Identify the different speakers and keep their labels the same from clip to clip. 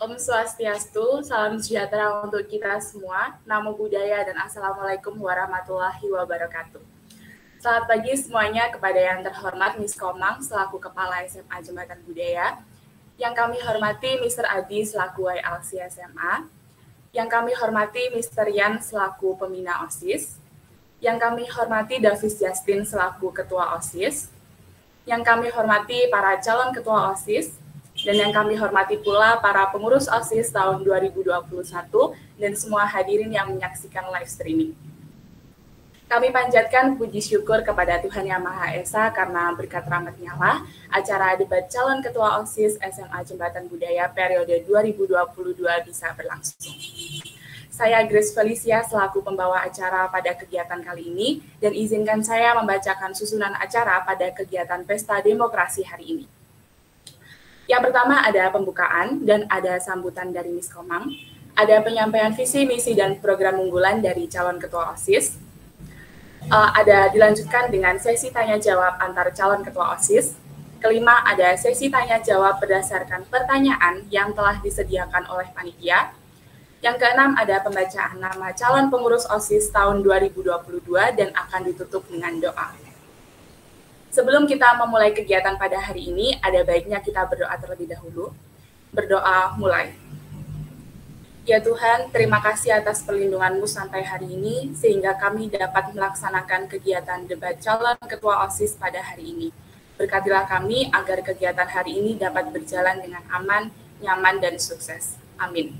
Speaker 1: Om Swastiastu, salam sejahtera untuk kita semua, Namo Buddhaya dan Assalamualaikum warahmatullahi wabarakatuh. Selamat pagi semuanya kepada yang terhormat Miss Komang selaku Kepala SMA Jembatan Budaya, yang kami hormati Mr. Adi selaku YLC SMA, yang kami hormati Mr. Yan selaku Pembina OSIS, yang kami hormati Davis Justin selaku Ketua OSIS, yang kami hormati para calon Ketua OSIS, dan yang kami hormati pula para pengurus OSIS tahun 2021 dan semua hadirin yang menyaksikan live streaming. Kami panjatkan puji syukur kepada Tuhan Yang Maha Esa karena berkat rahmat-Nya lah acara debat calon Ketua OSIS SMA Jembatan Budaya periode 2022 bisa berlangsung. Saya Grace Felicia selaku pembawa acara pada kegiatan kali ini dan izinkan saya membacakan susunan acara pada kegiatan Pesta Demokrasi hari ini. Yang pertama ada pembukaan dan ada sambutan dari Miss Komang, ada penyampaian visi, misi, dan program unggulan dari calon ketua OSIS, ada dilanjutkan dengan sesi tanya-jawab antar calon ketua OSIS, kelima ada sesi tanya-jawab berdasarkan pertanyaan yang telah disediakan oleh panitia, yang keenam ada pembacaan nama calon pengurus OSIS tahun 2022 dan akan ditutup dengan doa. Sebelum kita memulai kegiatan pada hari ini, ada baiknya kita berdoa terlebih dahulu. Berdoa mulai. Ya Tuhan, terima kasih atas perlindungan-Mu sampai hari ini, sehingga kami dapat melaksanakan kegiatan debat calon ketua OSIS pada hari ini. Berkatilah kami agar kegiatan hari ini dapat berjalan dengan aman, nyaman, dan sukses. Amin.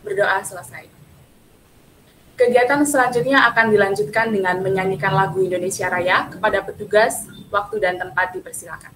Speaker 1: Berdoa selesai. Kegiatan selanjutnya akan dilanjutkan dengan menyanyikan lagu Indonesia Raya. Kepada petugas, waktu dan tempat dipersilakan.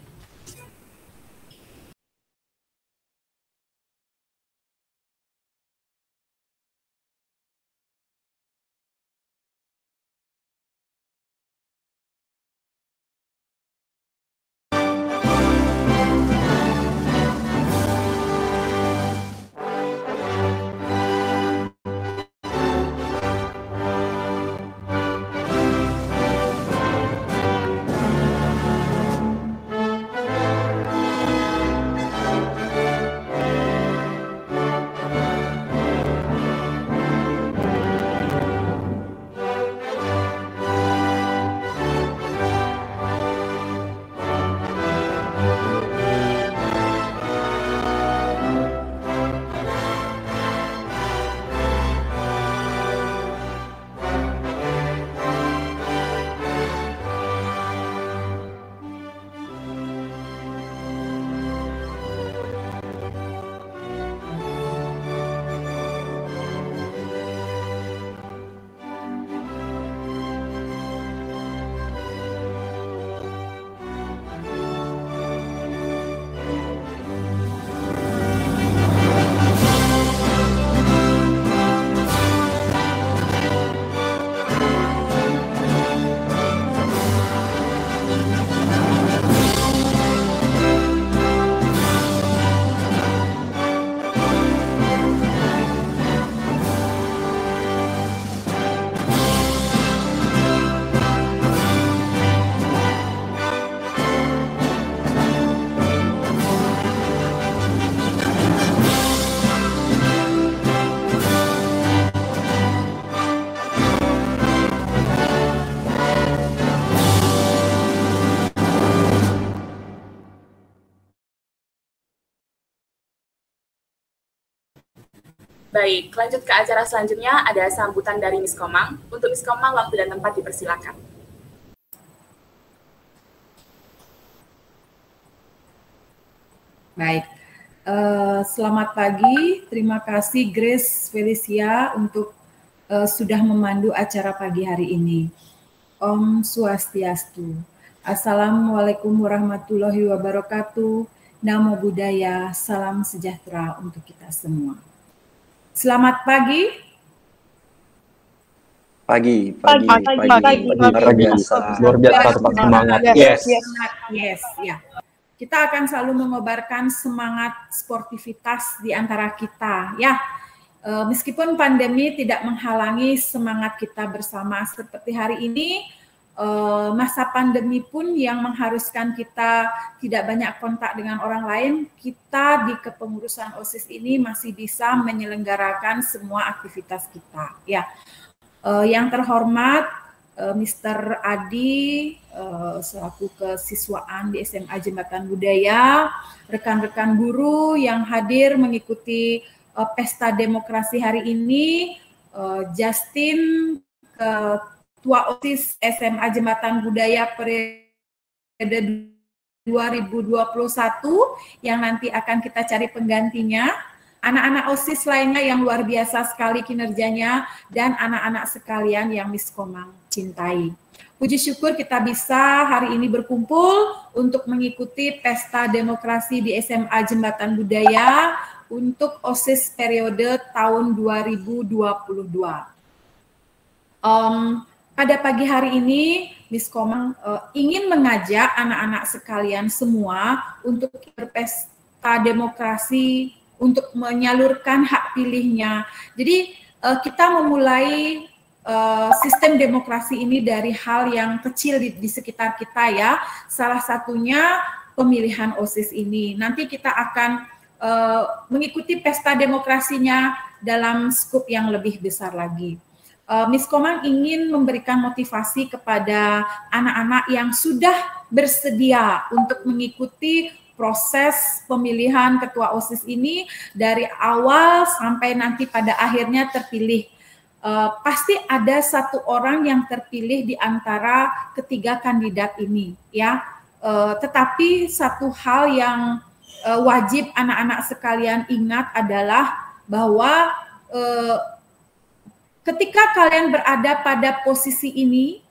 Speaker 1: Baik, lanjut ke acara selanjutnya, ada sambutan dari Miss Komang. Untuk Miss Komang, waktu dan tempat dipersilakan.
Speaker 2: Baik, selamat pagi. Terima kasih Grace Felicia untuk sudah memandu acara pagi hari ini. Om Swastiastu. Assalamualaikum warahmatullahi wabarakatuh. Namo Buddhaya, salam sejahtera untuk kita semua. Selamat pagi.
Speaker 3: Pagi. Luar biasa, tetap semangat.
Speaker 2: Yes, ya. Kita akan selalu mengobarkan semangat sportivitas di antara kita, ya. Meskipun pandemi tidak menghalangi semangat kita bersama seperti hari ini, masa pandemi pun yang mengharuskan kita tidak banyak kontak dengan orang lain, kita di kepengurusan OSIS ini masih bisa menyelenggarakan semua aktivitas kita. Ya, yang terhormat Mr. Adi selaku kesiswaan di SMA Jembatan Budaya, rekan-rekan guru yang hadir mengikuti pesta demokrasi hari ini, Justin Ketua OSIS SMA Jembatan Budaya periode 2021 yang nanti akan kita cari penggantinya, anak-anak OSIS lainnya yang luar biasa sekali kinerjanya, dan anak-anak sekalian yang Miss Komang cintai. Puji syukur kita bisa hari ini berkumpul untuk mengikuti pesta demokrasi di SMA Jembatan Budaya untuk OSIS periode tahun 2022. Pada pagi hari ini, Miss Komang ingin mengajak anak-anak sekalian semua untuk berpesta demokrasi, untuk menyalurkan hak pilihnya. Jadi kita memulai sistem demokrasi ini dari hal yang kecil di sekitar kita ya. Salah satunya pemilihan OSIS ini. Nanti kita akan mengikuti pesta demokrasinya dalam skup yang lebih besar lagi. Miss Komang ingin memberikan motivasi kepada anak-anak yang sudah bersedia untuk mengikuti proses pemilihan ketua OSIS ini dari awal sampai nanti pada akhirnya terpilih. Pasti ada satu orang yang terpilih di antara ketiga kandidat ini, ya. Tetapi satu hal yang wajib anak-anak sekalian ingat adalah bahwa ketika kalian berada pada posisi ini,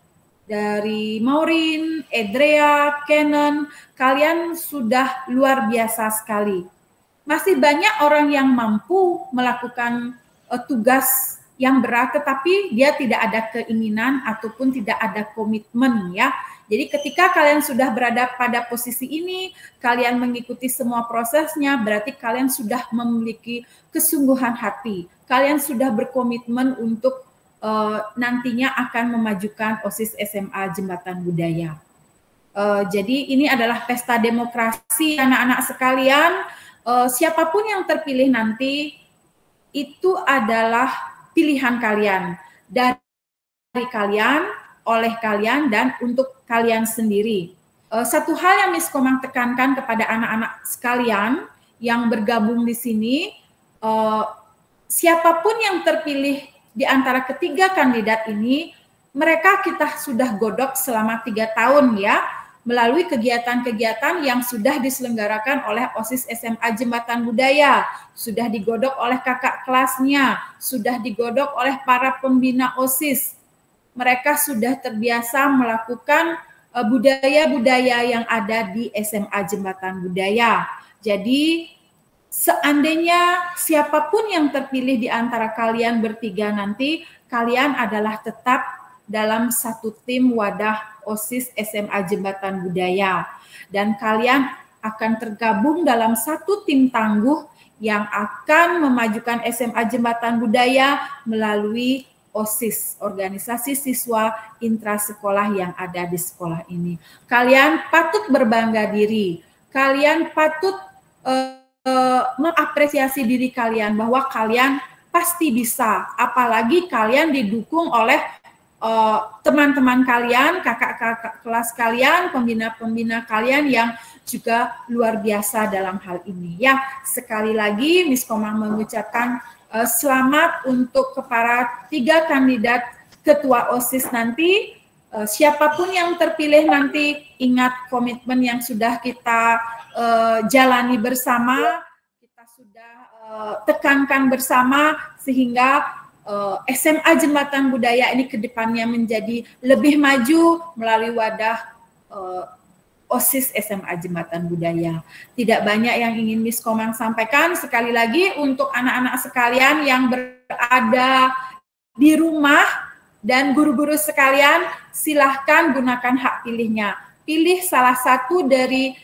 Speaker 2: dari Maureen, Edrea, Kenan, kalian sudah luar biasa sekali. Masih banyak orang yang mampu melakukan tugas yang berat, tetapi dia tidak ada keinginan ataupun tidak ada komitmen ya. Jadi ketika kalian sudah berada pada posisi ini, kalian mengikuti semua prosesnya, berarti kalian sudah memiliki kesungguhan hati. Kalian sudah berkomitmen untuk nantinya akan memajukan OSIS SMA Jembatan Budaya. Jadi ini adalah pesta demokrasi anak-anak sekalian. Siapapun yang terpilih nanti itu adalah pilihan kalian, dari kalian, oleh kalian, dan untuk kalian sendiri. Satu hal yang Miss Komang tekankan kepada anak-anak sekalian yang bergabung di sini, siapapun yang terpilih di antara ketiga kandidat ini, mereka kita sudah godok selama 3 tahun ya, melalui kegiatan-kegiatan yang sudah diselenggarakan oleh OSIS SMA Jembatan Budaya, sudah digodok oleh kakak kelasnya, sudah digodok oleh para pembina OSIS. Mereka sudah terbiasa melakukan budaya-budaya yang ada di SMA Jembatan Budaya. Jadi seandainya siapapun yang terpilih di antara kalian bertiga nanti, kalian adalah tetap dalam satu tim wadah OSIS SMA Jembatan Budaya. Dan kalian akan tergabung dalam satu tim tangguh yang akan memajukan SMA Jembatan Budaya melalui OSIS, organisasi siswa intrasekolah yang ada di sekolah ini. Kalian patut berbangga diri, kalian patut mengapresiasi diri kalian bahwa kalian pasti bisa, apalagi kalian didukung oleh teman-teman kalian, kakak-kakak kelas kalian, pembina-pembina kalian yang juga luar biasa dalam hal ini. Ya, sekali lagi Miss Komang mengucapkan selamat untuk para 3 kandidat ketua OSIS nanti. Siapapun yang terpilih nanti, ingat komitmen yang sudah kita jalani bersama, kita sudah tekankan bersama sehingga SMA Jembatan Budaya ini ke depannya menjadi lebih maju melalui wadah OSIS SMA Jembatan Budaya. Tidak banyak yang ingin Miss Komang sampaikan. Sekali lagi untuk anak-anak sekalian yang berada di rumah dan guru-guru sekalian, silahkan gunakan hak pilihnya. Pilih salah satu dari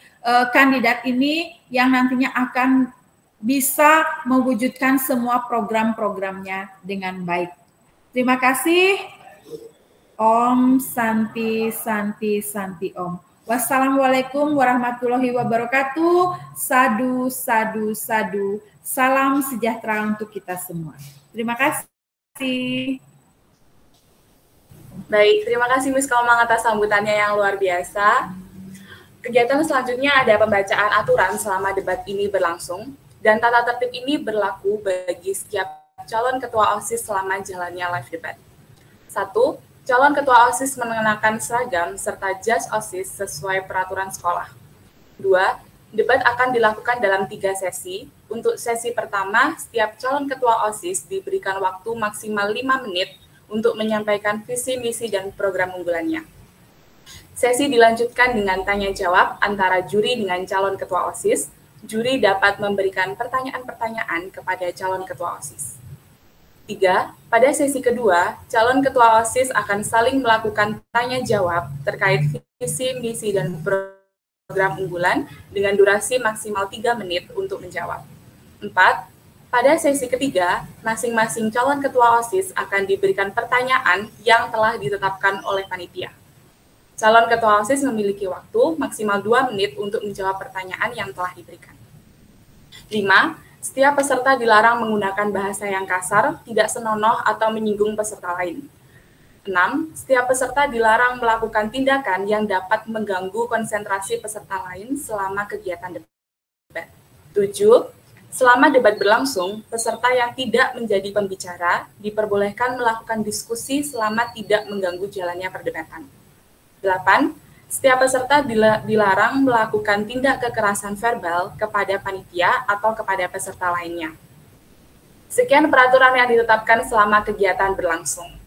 Speaker 2: kandidat ini yang nantinya akan bisa mewujudkan semua program-programnya dengan baik. Terima kasih. Om Santi Santi Santi Om. Wassalamualaikum warahmatullahi wabarakatuh. Sadu, sadu, sadu. Salam sejahtera untuk kita semua. Terima kasih.
Speaker 1: Baik, terima kasih Miss Komang atas sambutannya yang luar biasa. Kegiatan selanjutnya ada pembacaan aturan selama debat ini berlangsung, dan tata tertib ini berlaku bagi setiap calon ketua OSIS selama jalannya live debat. 1. Calon ketua OSIS mengenakan seragam serta jas OSIS sesuai peraturan sekolah. 2. Debat akan dilakukan dalam 3 sesi. Untuk sesi pertama, setiap calon ketua OSIS diberikan waktu maksimal 5 menit untuk menyampaikan visi, misi, dan program unggulannya. Sesi dilanjutkan dengan tanya jawab antara juri dengan calon ketua OSIS. Juri dapat memberikan pertanyaan-pertanyaan kepada calon ketua OSIS. 3. Pada sesi kedua, calon ketua OSIS akan saling melakukan tanya jawab terkait visi, misi, dan program unggulan dengan durasi maksimal 3 menit untuk menjawab. 4. Pada sesi ketiga, masing-masing calon ketua OSIS akan diberikan pertanyaan yang telah ditetapkan oleh panitia. Calon ketua OSIS memiliki waktu maksimal 2 menit untuk menjawab pertanyaan yang telah diberikan. 5. Setiap peserta dilarang menggunakan bahasa yang kasar, tidak senonoh, atau menyinggung peserta lain. 6. Setiap peserta dilarang melakukan tindakan yang dapat mengganggu konsentrasi peserta lain selama kegiatan debat. 7. Selama debat berlangsung, peserta yang tidak menjadi pembicara diperbolehkan melakukan diskusi selama tidak mengganggu jalannya perdebatan. 8. Setiap peserta dilarang melakukan tindak kekerasan verbal kepada panitia atau kepada peserta lainnya. Sekian peraturan yang ditetapkan selama kegiatan berlangsung.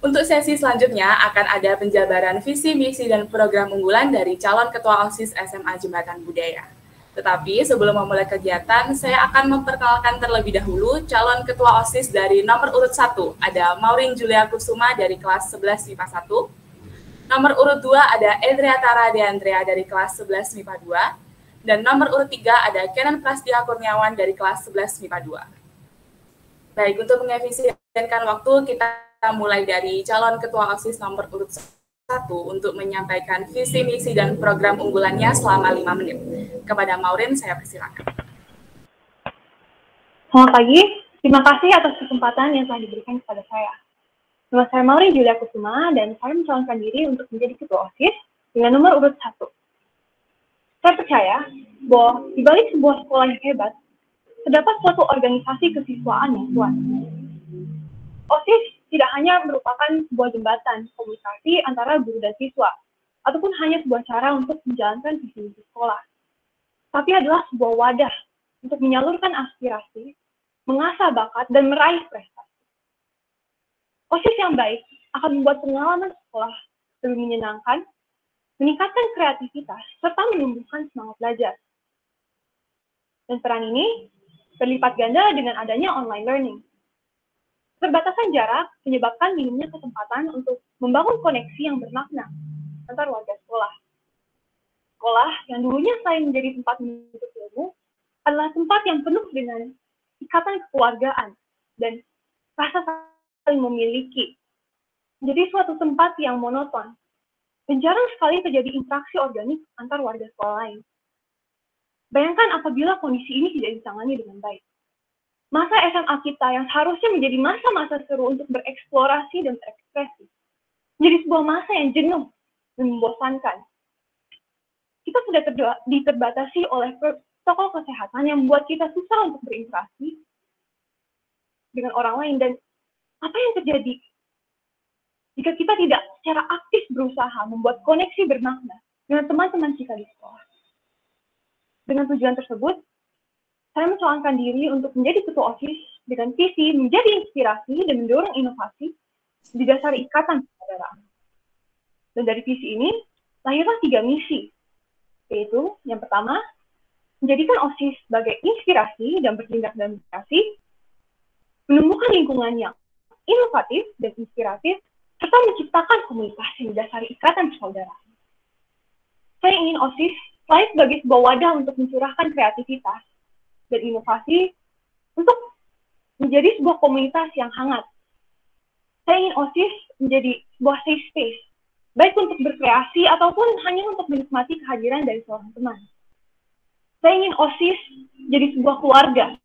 Speaker 1: Untuk sesi selanjutnya akan ada penjabaran visi, misi, dan program unggulan dari calon ketua OSIS SMA Jembatan Budaya. Tetapi sebelum memulai kegiatan, saya akan memperkenalkan terlebih dahulu calon ketua OSIS dari nomor urut 1, ada Maureen Julia Kusuma dari kelas 11 MIPA 1. Nomor urut 2 ada Edriata Radeandrea dari kelas 11 MIPA 2. Dan nomor urut 3 ada Kenan Prastia Kurniawan dari kelas 11 MIPA 2. Baik, untuk mengefisienkan waktu, kita mulai dari calon ketua OSIS nomor urut 1 untuk menyampaikan visi, misi, dan program unggulannya selama 5 menit. Kepada Maureen, saya persilakan.
Speaker 4: Selamat pagi, terima kasih atas kesempatan yang telah diberikan kepada saya. Nama saya Maureen Julia Kusuma, dan saya mencalonkan diri untuk menjadi ketua OSIS dengan nomor urut 1. Saya percaya bahwa di balik sebuah sekolah yang hebat, terdapat suatu organisasi kesiswaan yang kuat. OSIS tidak hanya merupakan sebuah jembatan komunikasi antara guru dan siswa, ataupun hanya sebuah cara untuk menjalankan visi misi sekolah, tapi adalah sebuah wadah untuk menyalurkan aspirasi, mengasah bakat, dan meraih prestasi. OSIS yang baik akan membuat pengalaman sekolah lebih menyenangkan, meningkatkan kreativitas, serta menumbuhkan semangat belajar. Dan peran ini berlipat ganda dengan adanya online learning. Keterbatasan jarak menyebabkan minimnya kesempatan untuk membangun koneksi yang bermakna antar warga sekolah. Sekolah yang dulunya selain menjadi tempat menuntut ilmu, adalah tempat yang penuh dengan ikatan kekeluargaan dan rasa saling memiliki. Jadi suatu tempat yang monoton, dan jarang sekali terjadi interaksi organik antar warga sekolah lain. Bayangkan apabila kondisi ini tidak ditangani dengan baik. Masa SMA kita yang seharusnya menjadi masa-masa seru untuk bereksplorasi dan berekspresi, menjadi sebuah masa yang jenuh dan membosankan. Kita sudah diterbatasi oleh protokol kesehatan yang membuat kita susah untuk berinteraksi dengan orang lain. Dan apa yang terjadi jika kita tidak secara aktif berusaha membuat koneksi bermakna dengan teman-teman kita di sekolah? Dengan tujuan tersebut, saya mencalonkan diri untuk menjadi ketua OSIS dengan visi menjadi inspirasi dan mendorong inovasi didasari ikatan persaudaraan. Dan dari visi ini, lahirlah 3 misi, yaitu yang pertama, menjadikan OSIS sebagai inspirasi dan bertindak dalam edukasi, menumbuhkan lingkungan yang inovatif dan inspiratif, serta menciptakan komunitas yang didasari ikatan persaudaraan. Saya ingin OSIS selain sebagai sebuah wadah untuk mencurahkan kreativitas dan inovasi, untuk menjadi sebuah komunitas yang hangat, Saya ingin OSIS menjadi sebuah safe space, baik untuk berkreasi ataupun hanya untuk menikmati kehadiran dari seorang teman. Saya ingin OSIS jadi sebuah keluarga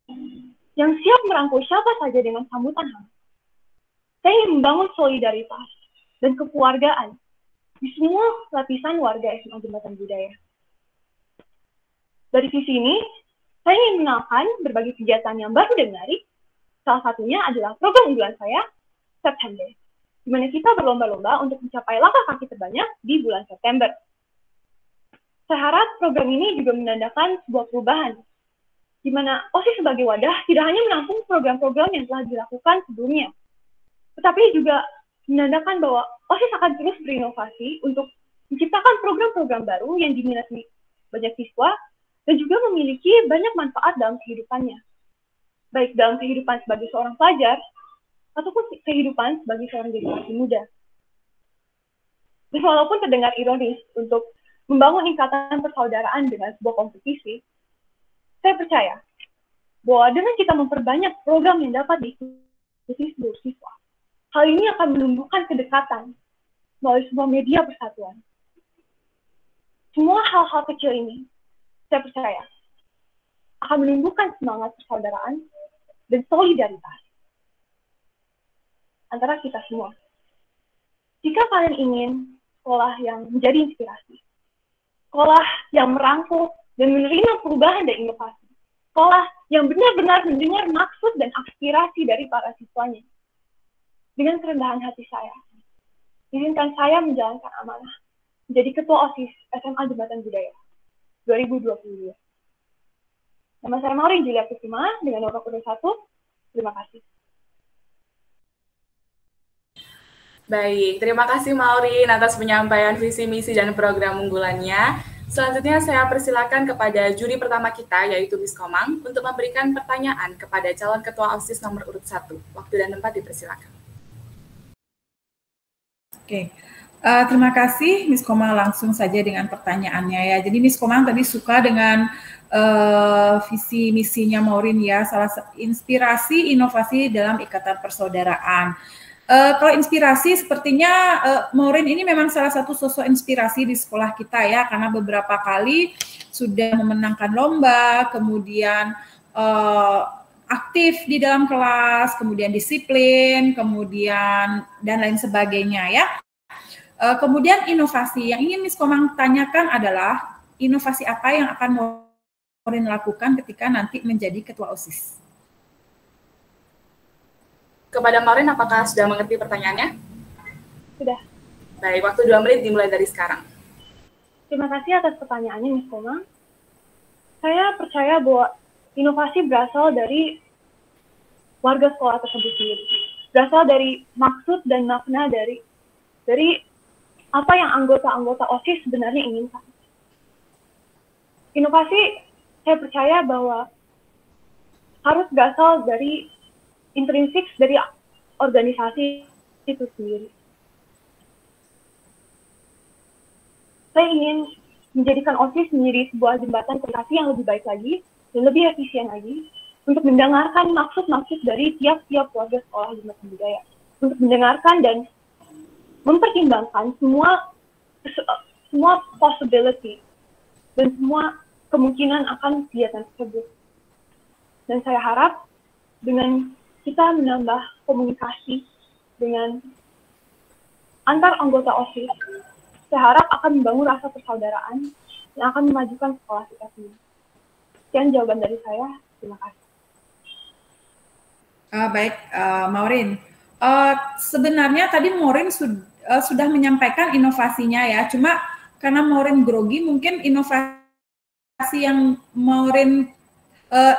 Speaker 4: yang siap merangkul siapa saja dengan sambutan hangat. Saya ingin membangun solidaritas dan kekeluargaan di semua lapisan warga SMA Jembatan Budaya. Dari sisi ini, saya ingin mengenalkan berbagai kegiatan yang baru dan menarik. Salah satunya adalah program unggulan saya, September, di mana kita berlomba-lomba untuk mencapai langkah kaki terbanyak di bulan September. Saya harap program ini juga menandakan sebuah perubahan, di mana OSIS sebagai wadah tidak hanya menampung program-program yang telah dilakukan sebelumnya, tetapi juga menandakan bahwa OSIS akan terus berinovasi untuk menciptakan program-program baru yang diminati banyak siswa dan juga memiliki banyak manfaat dalam kehidupannya, baik dalam kehidupan sebagai seorang pelajar ataupun kehidupan sebagai seorang generasi muda. Dan walaupun terdengar ironis untuk membangun ikatan persaudaraan dengan sebuah kompetisi, saya percaya bahwa dengan kita memperbanyak program yang dapat diikuti seluruh siswa, hal ini akan menumbuhkan kedekatan melalui sebuah media persatuan. Semua hal-hal kecil ini, saya percaya, akan menumbuhkan semangat persaudaraan dan solidaritas antara kita semua. Jika kalian ingin sekolah yang menjadi inspirasi, sekolah yang merangkul dan menerima perubahan dan inovasi, sekolah yang benar-benar mendengar maksud dan aspirasi dari para siswanya, dengan kerendahan hati saya, izinkan saya menjalankan amanah menjadi Ketua OSIS SMA Jembatan Budaya 2022. Nama saya Maureen Julia Kusuma dengan nomor urut 1. Terima kasih.
Speaker 1: Baik, terima kasih Maureen atas penyampaian visi misi dan program unggulannya. Selanjutnya saya persilakan kepada juri pertama kita, yaitu Miss Komang, untuk memberikan pertanyaan kepada calon Ketua OSIS nomor urut 1. Waktu dan tempat dipersilakan.
Speaker 2: Oke, terima kasih Miss Komang, langsung saja dengan pertanyaannya ya. Jadi Miss Komang tadi suka dengan visi misinya Maureen ya, salah inspirasi inovasi dalam ikatan persaudaraan. Kalau inspirasi sepertinya Maureen ini memang salah satu sosok inspirasi di sekolah kita ya, karena beberapa kali sudah memenangkan lomba, kemudian aktif di dalam kelas, kemudian disiplin, kemudian dan lain sebagainya ya. Kemudian inovasi yang ingin Miss Komang tanyakan adalah inovasi apa yang akan Maureen lakukan ketika nanti menjadi Ketua OSIS?
Speaker 1: Kepada Maureen, apakah sudah mengerti pertanyaannya?
Speaker 4: Sudah.
Speaker 1: Baik, waktu 2 menit dimulai dari sekarang.
Speaker 4: Terima kasih atas pertanyaannya, Miss Komang. Saya percaya bahwa inovasi berasal dari warga sekolah tersebut sendiri. Berasal dari maksud dan makna dari apa yang anggota-anggota OSIS sebenarnya inginkan. Inovasi, saya percaya bahwa harus berasal dari intrinsik dari organisasi itu sendiri. Saya ingin menjadikan OSIS menjadi sebuah jembatan komunikasi yang lebih baik lagi dan lebih efisien lagi untuk mendengarkan maksud-maksud dari tiap-tiap warga sekolah Jembatan Budaya, untuk mendengarkan dan mempertimbangkan semua possibility dan semua kemungkinan akan kegiatan tersebut. Dan saya harap dengan kita menambah komunikasi dengan antar anggota OSIS, saya harap akan membangun rasa persaudaraan yang akan memajukan sekolah kita semua. Sekian jawaban dari saya. Terima kasih.
Speaker 2: Baik, Maureen. Sebenarnya tadi Maureen sudah menyampaikan inovasinya ya, cuma karena Maureen grogi, mungkin inovasi yang Maureen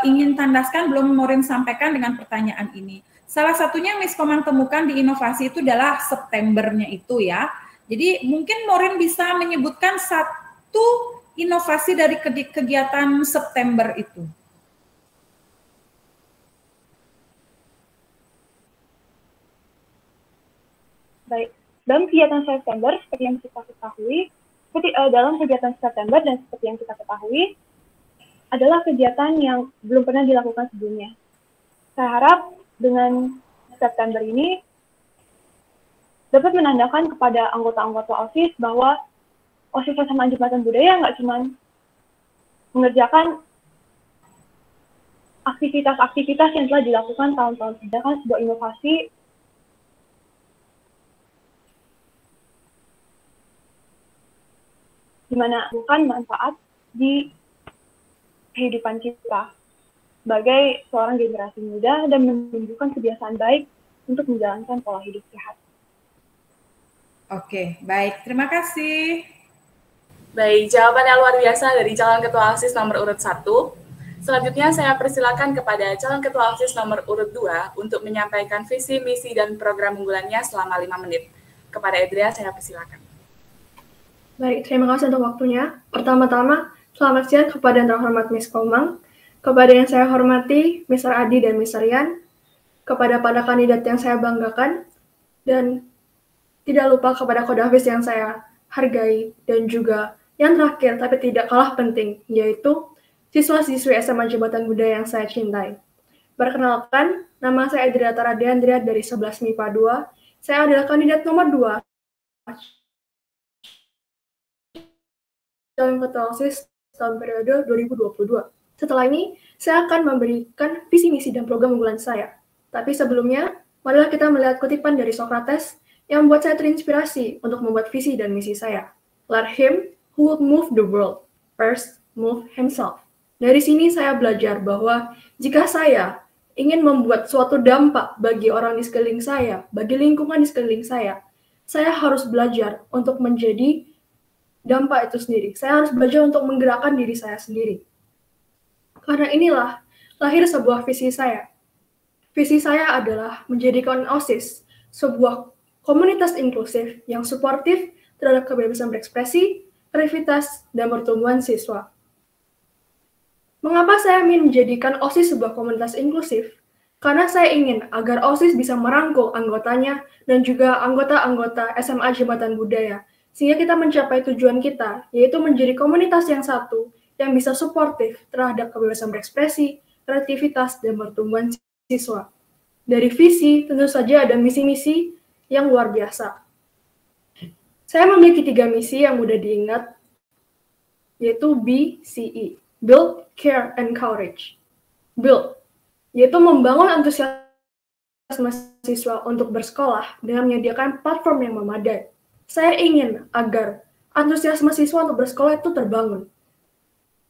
Speaker 2: ingin tandaskan belum Maureen sampaikan dengan pertanyaan ini. Salah satunya Miss Komang temukan di inovasi itu adalah Septembernya itu ya. Jadi mungkin Maureen bisa menyebutkan satu inovasi dari kegiatan September itu.
Speaker 4: Baik, dalam kegiatan September seperti yang kita ketahui, dalam kegiatan September dan seperti yang kita ketahui, adalah kegiatan yang belum pernah dilakukan sebelumnya. Saya harap dengan September ini, dapat menandakan kepada anggota-anggota OSIS bahwa OSIS SMA Jembatan Budaya nggak cuma mengerjakan aktivitas-aktivitas yang telah dilakukan tahun-tahun sebelumnya, kan sebuah inovasi di mana bukan manfaat di kehidupan kita sebagai seorang generasi muda dan menunjukkan kebiasaan baik untuk menjalankan pola hidup sehat.
Speaker 2: Oke, baik. Terima kasih.
Speaker 1: Baik, jawabannya luar biasa dari calon ketua OSIS nomor urut 1. Selanjutnya saya persilakan kepada calon ketua OSIS nomor urut 2 untuk menyampaikan visi, misi, dan program unggulannya selama 5 menit. Kepada Edria, saya persilakan.
Speaker 5: Baik, terima kasih untuk waktunya. Pertama-tama, selamat siang kepada yang terhormat Miss Komang, kepada yang saya hormati Mr. Adi dan Mr. Yan, kepada para kandidat yang saya banggakan, dan tidak lupa kepada Kodafis yang saya hargai, dan juga yang terakhir tapi tidak kalah penting, yaitu siswa-siswi SMA Jembatan Budaya yang saya cintai. Perkenalkan, nama saya Edria Taradeandria dari 11 MIPA 2. Saya adalah kandidat nomor 2 calon ketua OSIS tahun periode 2022. Setelah ini, saya akan memberikan visi misi dan program unggulan saya. Tapi sebelumnya, marilah kita melihat kutipan dari Socrates yang membuat saya terinspirasi untuk membuat visi dan misi saya. Let him who would move the world first move himself. Dari sini saya belajar bahwa jika saya ingin membuat suatu dampak bagi orang di sekeliling saya, bagi lingkungan di sekeliling saya harus belajar untuk menjadi dampak itu sendiri. Saya harus belajar untuk menggerakkan diri saya sendiri. Karena inilah lahir sebuah visi saya. Visi saya adalah menjadikan OSIS sebuah komunitas inklusif yang suportif terhadap kebebasan berekspresi, kreativitas, dan pertumbuhan siswa. Mengapa saya ingin menjadikan OSIS sebuah komunitas inklusif? Karena saya ingin agar OSIS bisa merangkul anggotanya dan juga anggota-anggota SMA Jembatan Budaya, sehingga kita mencapai tujuan kita, yaitu menjadi komunitas yang satu, yang bisa suportif terhadap kebebasan berekspresi, kreativitas, dan pertumbuhan siswa. Dari visi, tentu saja ada misi-misi yang luar biasa. Saya memiliki 3 misi yang mudah diingat, yaitu BCE, Build, Care, and Courage. Build, yaitu membangun antusiasme siswa untuk bersekolah dengan menyediakan platform yang memadai. Saya ingin agar antusiasme siswa untuk bersekolah itu terbangun.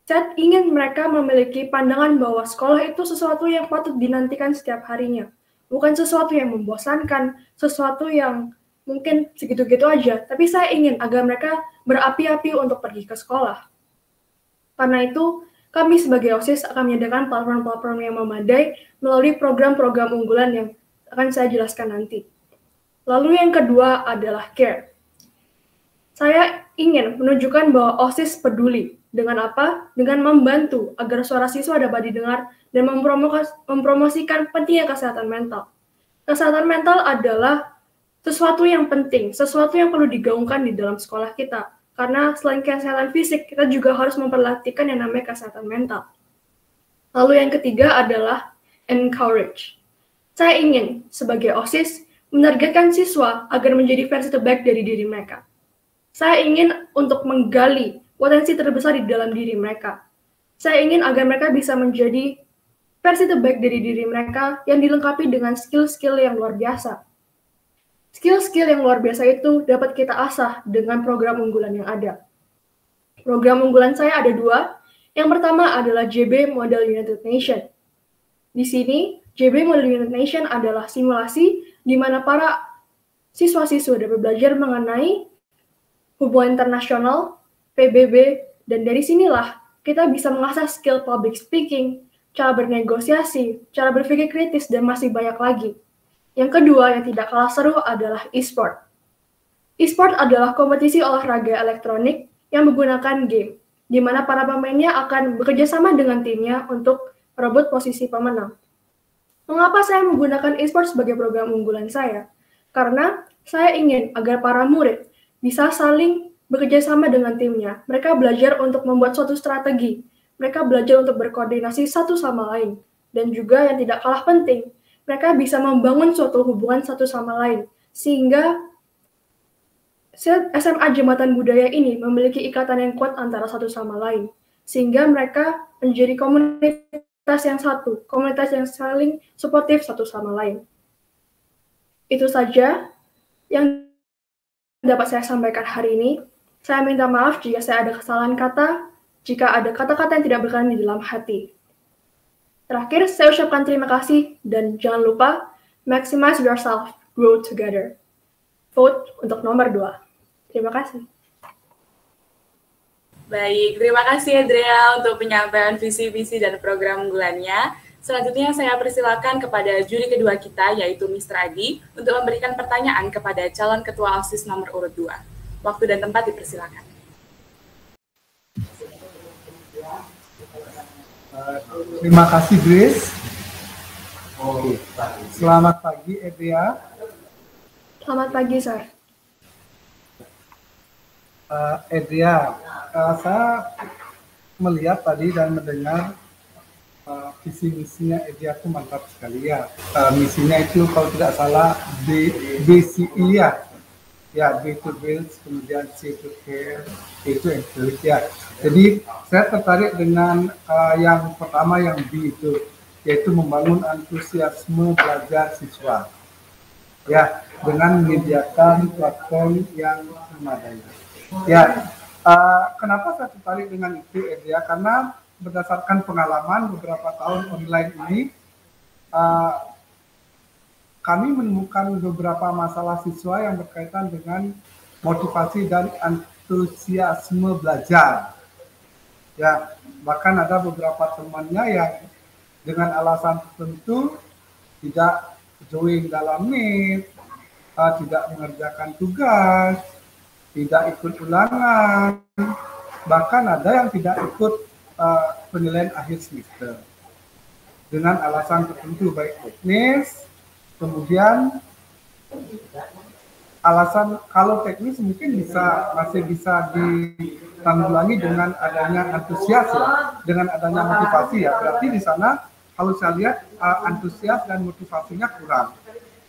Speaker 5: Saya ingin mereka memiliki pandangan bahwa sekolah itu sesuatu yang patut dinantikan setiap harinya. Bukan sesuatu yang membosankan, sesuatu yang mungkin segitu-gitu aja. Tapi saya ingin agar mereka berapi-api untuk pergi ke sekolah. Karena itu, kami sebagai OSIS akan menyediakan platform-platform yang memadai melalui program-program unggulan yang akan saya jelaskan nanti. Lalu yang kedua adalah care. Saya ingin menunjukkan bahwa OSIS peduli. Dengan apa? Dengan membantu agar suara siswa dapat didengar dan mempromosikan pentingnya kesehatan mental. Kesehatan mental adalah sesuatu yang penting, sesuatu yang perlu digaungkan di dalam sekolah kita. Karena selain kesehatan fisik, kita juga harus memperhatikan yang namanya kesehatan mental. Lalu yang ketiga adalah encourage. Saya ingin sebagai OSIS menargetkan siswa agar menjadi versi terbaik dari diri mereka. Saya ingin untuk menggali potensi terbesar di dalam diri mereka. Saya ingin agar mereka bisa menjadi versi terbaik dari diri mereka yang dilengkapi dengan skill-skill yang luar biasa. Skill-skill yang luar biasa itu dapat kita asah dengan program unggulan yang ada. Program unggulan saya ada 2. Yang pertama adalah JB Model United Nation. Di sini, JB Model United Nation adalah simulasi di mana para siswa-siswa dapat belajar mengenai hubungan internasional, PBB, dan dari sinilah kita bisa mengasah skill public speaking, cara bernegosiasi, cara berpikir kritis, dan masih banyak lagi. Yang kedua yang tidak kalah seru adalah e-sport. E-sport adalah kompetisi olahraga elektronik yang menggunakan game, di mana para pemainnya akan bekerja sama dengan timnya untuk merebut posisi pemenang. Mengapa saya menggunakan e-sport sebagai program unggulan saya? Karena saya ingin agar para murid bisa saling bekerja sama dengan timnya. Mereka belajar untuk membuat suatu strategi. Mereka belajar untuk berkoordinasi satu sama lain. Dan juga yang tidak kalah penting, mereka bisa membangun suatu hubungan satu sama lain. Sehingga SMA Jembatan Budaya ini memiliki ikatan yang kuat antara satu sama lain, sehingga mereka menjadi komunitas yang satu, komunitas yang saling suportif satu sama lain. Itu saja yang dapat saya sampaikan hari ini. Saya minta maaf jika saya ada kesalahan kata, jika ada kata-kata yang tidak berkenan di dalam hati. Terakhir, saya ucapkan terima kasih dan jangan lupa maximize yourself, grow together. Vote untuk nomor 2. Terima kasih.
Speaker 1: Baik, terima kasih Adria untuk penyampaian visi-visi dan program unggulannya. Selanjutnya saya persilakan kepada juri kedua kita, yaitu Mr. Adi, untuk memberikan pertanyaan kepada calon ketua OSIS nomor urut 2. Waktu dan tempat dipersilakan.
Speaker 6: Terima kasih, Grace. Selamat pagi, Adria.
Speaker 5: Selamat pagi, Sir.
Speaker 6: Adria, saya melihat tadi dan mendengar visi misinya Adria itu mantap sekali ya. Misinya itu kalau tidak salah BCI ya, B to build, kemudian C to care, E to encourage ya. Jadi saya tertarik dengan yang pertama, yang B itu, yaitu membangun antusiasme belajar siswa ya, dengan menyediakan platform yang memadai. Ya, kenapa saya tertarik dengan itu, Adria? Karena berdasarkan pengalaman beberapa tahun online ini, kami menemukan beberapa masalah siswa yang berkaitan dengan motivasi dan antusiasme belajar. Ya, bahkan ada beberapa temannya yang dengan alasan tertentu tidak join dalam Meet, tidak mengerjakan tugas, tidak ikut ulangan, bahkan ada yang tidak ikut penilaian akhir semester dengan alasan tertentu, baik teknis, kemudian alasan kalau teknis mungkin masih bisa ditanggulangi dengan adanya antusias ya, dengan adanya motivasi ya. Berarti di sana kalau saya lihat antusias dan motivasinya kurang.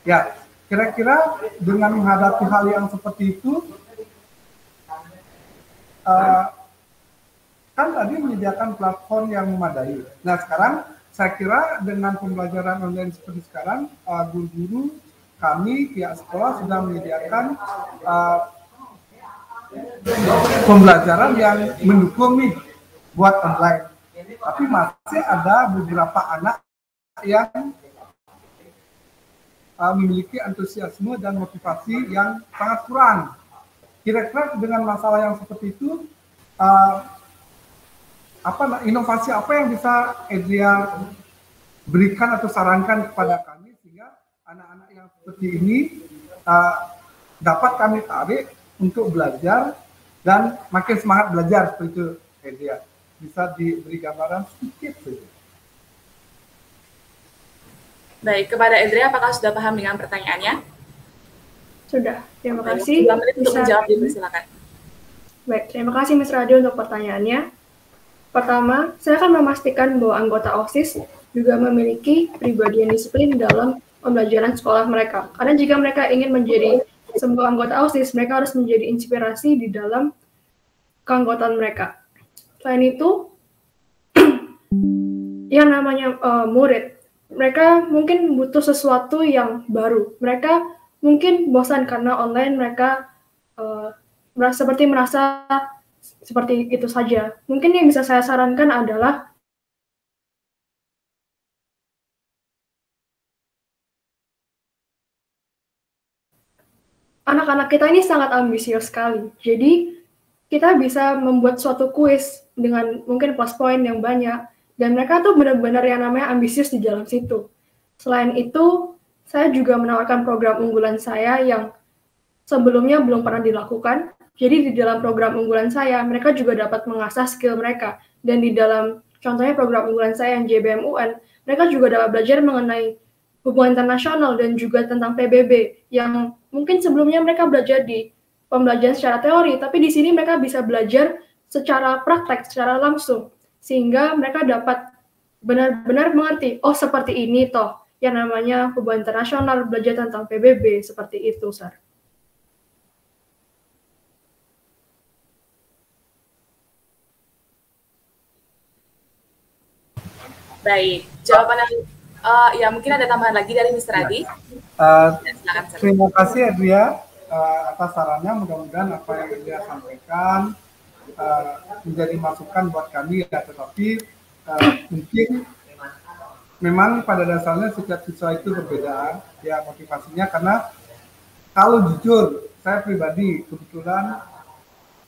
Speaker 6: Ya, kira-kira dengan menghadapi hal yang seperti itu, kan tadi menyediakan platform yang memadai. Nah, sekarang saya kira dengan pembelajaran online seperti sekarang, guru-guru kami pihak sekolah sudah menyediakan pembelajaran yang mendukung nih buat online. Tapi masih ada beberapa anak yang memiliki antusiasme dan motivasi yang sangat kurang. Kira-kira dengan masalah yang seperti itu, inovasi apa yang bisa Adria berikan atau sarankan kepada kami sehingga anak-anak yang seperti ini dapat kami tarik untuk belajar dan makin semangat belajar seperti itu, Adria. Bisa diberi gambaran sedikit saja.
Speaker 1: Baik, kepada Adria, apakah sudah paham dengan pertanyaannya?
Speaker 5: Sudah, terima kasih.
Speaker 1: 2 menit untuk menjawab, silakan.
Speaker 5: Baik, terima kasih Mas Radio untuk pertanyaannya. Pertama, saya akan memastikan bahwa anggota OSIS juga memiliki pribadi yang disiplin dalam pembelajaran sekolah mereka. Karena jika mereka ingin menjadi sebuah anggota OSIS, mereka harus menjadi inspirasi di dalam keanggotaan mereka. Selain itu, yang namanya murid, mereka mungkin butuh sesuatu yang baru. Mereka mungkin bosan karena online mereka merasa seperti itu saja. Mungkin yang bisa saya sarankan adalah anak-anak kita ini sangat ambisius sekali. Jadi kita bisa membuat suatu kuis dengan mungkin plus point yang banyak, dan mereka tuh benar-benar yang namanya ambisius di dalam situ. Selain itu, saya juga menawarkan program unggulan saya yang sebelumnya belum pernah dilakukan. Jadi di dalam program unggulan saya, mereka juga dapat mengasah skill mereka. Dan di dalam contohnya program unggulan saya yang JBM UN, mereka juga dapat belajar mengenai hubungan internasional dan juga tentang PBB yang mungkin sebelumnya mereka belajar di pembelajaran secara teori, tapi di sini mereka bisa belajar secara praktek, secara langsung, sehingga mereka dapat benar-benar mengerti, oh seperti ini toh, yang namanya hubungan internasional, belajar tentang PBB, seperti itu, Sir.
Speaker 1: Baik, jawaban yang ya mungkin ada tambahan lagi dari Mr. Adi.
Speaker 6: Silakan, terima kasih Adria atas sarannya. Mudah-mudahan apa yang Adria sampaikan menjadi masukan buat kami ya. Tetapi mungkin memang pada dasarnya setiap siswa itu berbeda ya motivasinya, karena kalau jujur saya pribadi kebetulan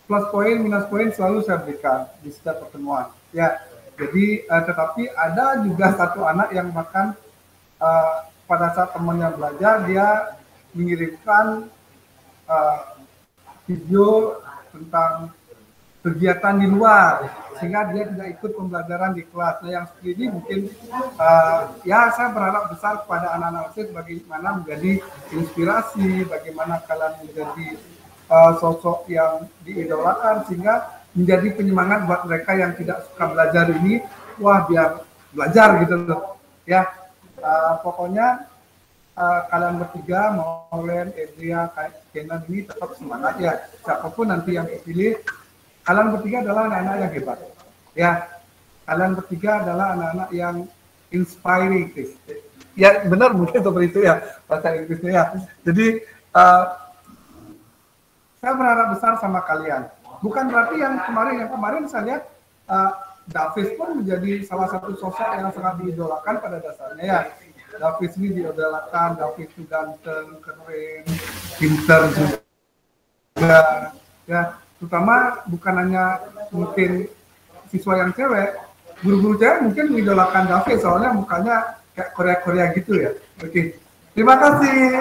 Speaker 6: plus poin minus poin selalu saya berikan di setiap pertemuan ya. Jadi tetapi ada juga satu anak yang bahkan pada saat temannya belajar dia mengirimkan video tentang kegiatan di luar sehingga dia tidak ikut pembelajaran di kelas. Nah, yang seperti ini mungkin ya saya berharap besar kepada anak-anak OSIS bagaimana menjadi inspirasi, bagaimana kalian menjadi sosok yang diidolakan sehingga menjadi penyemangat buat mereka yang tidak suka belajar ini. Wah, biar belajar gitu loh ya. Pokoknya kalian bertiga, Maulen, Adria, Kenan ini tetap semangat ya. Siapapun nanti yang dipilih, kalian bertiga adalah anak-anak yang hebat ya. Kalian bertiga adalah anak-anak yang inspiring. Ya benar, mungkin seperti itu ya bahasa Inggrisnya ya. Jadi saya berharap besar sama kalian. Bukan berarti yang kemarin saya lihat Davis pun menjadi salah satu sosok yang sangat diidolakan pada dasarnya ya. Davis ini diidolakan, Davis itu ganteng, keren, pinter juga ya. Terutama bukan hanya mungkin siswa yang cewek, guru-guru cewek mungkin mengidolakan Davis soalnya mukanya kayak Korea-Korea gitu ya. Oke. Terima kasih,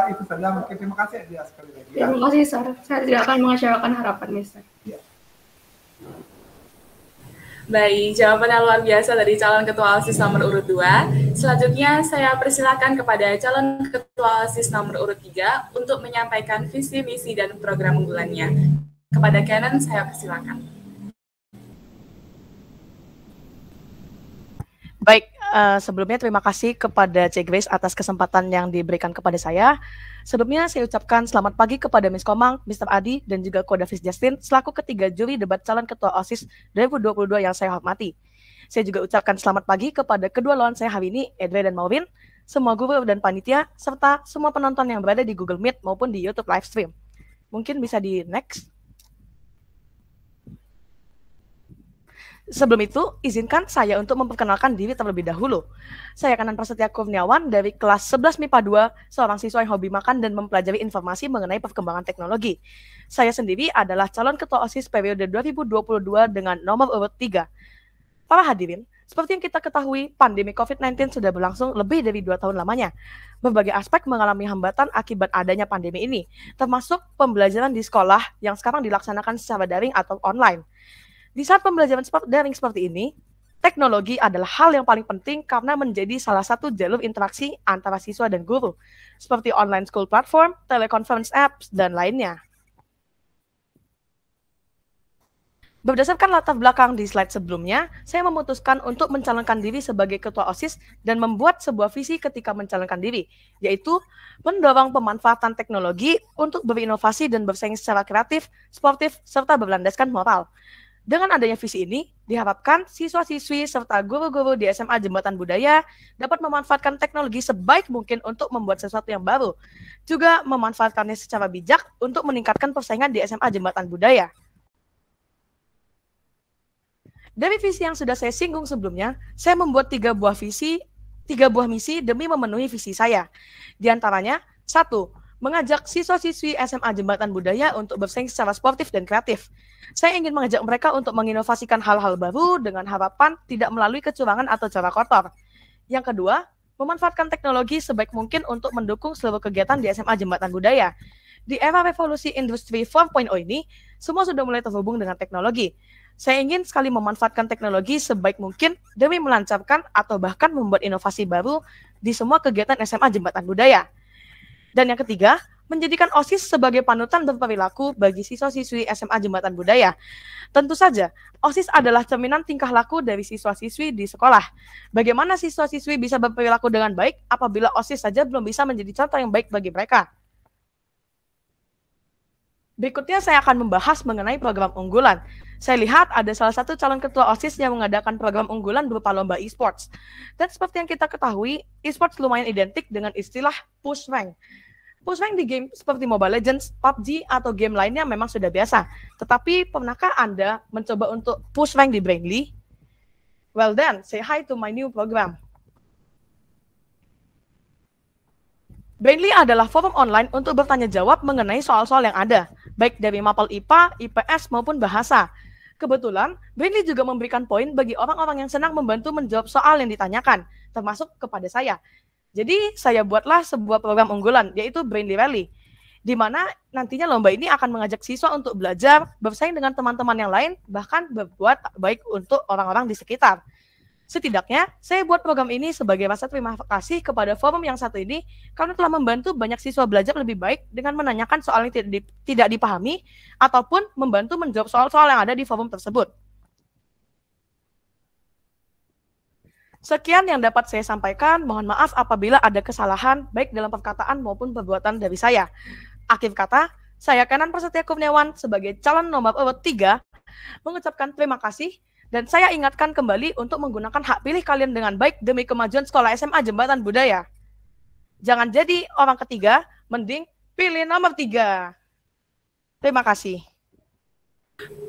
Speaker 6: itu saja mungkin. Terima kasih Adria sekali lagi.
Speaker 5: Terima kasih, Sir. Saya tidak akan mengecewakan harapan, Mister.
Speaker 6: Ya.
Speaker 1: Baik, jawabannya luar biasa dari calon ketua OSIS nomor urut 2. Selanjutnya saya persilakan kepada calon ketua OSIS nomor urut 3 untuk menyampaikan visi, misi, dan program unggulannya. Kepada Kenan, saya persilakan.
Speaker 7: Baik, sebelumnya terima kasih kepada Cik Grace atas kesempatan yang diberikan kepada saya. Sebelumnya saya ucapkan selamat pagi kepada Miss Komang, Mr. Adi, dan juga Ko Davis Justin selaku ketiga juri debat calon ketua OSIS 2022 yang saya hormati. Saya juga ucapkan selamat pagi kepada kedua lawan saya hari ini, Adria dan Maureen, semua guru dan panitia, serta semua penonton yang berada di Google Meet maupun di YouTube live stream. Mungkin bisa di next. Sebelum itu, izinkan saya untuk memperkenalkan diri terlebih dahulu. Saya Kanan Prasetya Kurniawan dari kelas 11 MIPA 2, seorang siswa yang hobi makan dan mempelajari informasi mengenai perkembangan teknologi. Saya sendiri adalah calon ketua OSIS periode 2022 dengan nomor urut 3. Para hadirin, seperti yang kita ketahui, pandemi COVID-19 sudah berlangsung lebih dari 2 tahun lamanya. Berbagai aspek mengalami hambatan akibat adanya pandemi ini, termasuk pembelajaran di sekolah yang sekarang dilaksanakan secara daring atau online. Di saat pembelajaran daring seperti ini, teknologi adalah hal yang paling penting karena menjadi salah satu jalur interaksi antara siswa dan guru, seperti online school platform, teleconference apps, dan lainnya. Berdasarkan latar belakang di slide sebelumnya, saya memutuskan untuk mencalonkan diri sebagai ketua OSIS dan membuat sebuah visi ketika mencalonkan diri, yaitu mendorong pemanfaatan teknologi untuk berinovasi dan bersaing secara kreatif, sportif, serta berlandaskan moral. Dengan adanya visi ini, diharapkan siswa-siswi serta guru-guru di SMA Jembatan Budaya dapat memanfaatkan teknologi sebaik mungkin untuk membuat sesuatu yang baru, juga memanfaatkannya secara bijak untuk meningkatkan persaingan di SMA Jembatan Budaya. Dari visi yang sudah saya singgung sebelumnya, saya membuat 3 buah misi demi memenuhi visi saya. Di antaranya, 1. Mengajak siswa-siswi SMA Jembatan Budaya untuk bersaing secara sportif dan kreatif. Saya ingin mengajak mereka untuk menginovasikan hal-hal baru dengan harapan tidak melalui kecurangan atau cara kotor. Yang kedua, memanfaatkan teknologi sebaik mungkin untuk mendukung seluruh kegiatan di SMA Jembatan Budaya. Di era revolusi industri 4.0 ini, semua sudah mulai terhubung dengan teknologi. Saya ingin sekali memanfaatkan teknologi sebaik mungkin demi melancarkan atau bahkan membuat inovasi baru di semua kegiatan SMA Jembatan Budaya. Dan yang ketiga, menjadikan OSIS sebagai panutan berperilaku bagi siswa-siswi SMA Jembatan Budaya. Tentu saja, OSIS adalah cerminan tingkah laku dari siswa-siswi di sekolah. Bagaimana siswa-siswi bisa berperilaku dengan baik apabila OSIS saja belum bisa menjadi contoh yang baik bagi mereka? Berikutnya saya akan membahas mengenai program unggulan. Saya lihat ada salah satu calon ketua OSIS yang mengadakan program unggulan berupa lomba e-sports. Dan seperti yang kita ketahui, e-sports lumayan identik dengan istilah push rank. Push rank di game seperti Mobile Legends, PUBG, atau game lainnya memang sudah biasa. Tetapi pernahkah Anda mencoba untuk push rank di Brainly? Well then, say hi to my new program. Brainly adalah forum online untuk bertanya jawab mengenai soal-soal yang ada, baik dari mapel IPA, IPS, maupun bahasa. Kebetulan, Brainly juga memberikan poin bagi orang-orang yang senang membantu menjawab soal yang ditanyakan, termasuk kepada saya. Jadi, saya buatlah sebuah program unggulan, yaitu Brainly Rally, di mana nantinya lomba ini akan mengajak siswa untuk belajar, bersaing dengan teman-teman yang lain, bahkan berbuat baik untuk orang-orang di sekitar. Setidaknya, saya buat program ini sebagai rasa terima kasih kepada forum yang satu ini karena telah membantu banyak siswa belajar lebih baik dengan menanyakan soal yang tidak dipahami ataupun membantu menjawab soal-soal yang ada di forum tersebut. Sekian yang dapat saya sampaikan. Mohon maaf apabila ada kesalahan baik dalam perkataan maupun perbuatan dari saya. Akhir kata, saya Kenan Prasetya Kurniawan sebagai calon nomor urut 3 mengucapkan terima kasih. Dan saya ingatkan kembali untuk menggunakan hak pilih kalian dengan baik demi kemajuan sekolah SMA Jembatan Budaya. Jangan jadi orang ketiga, mending pilih nomor 3. Terima kasih.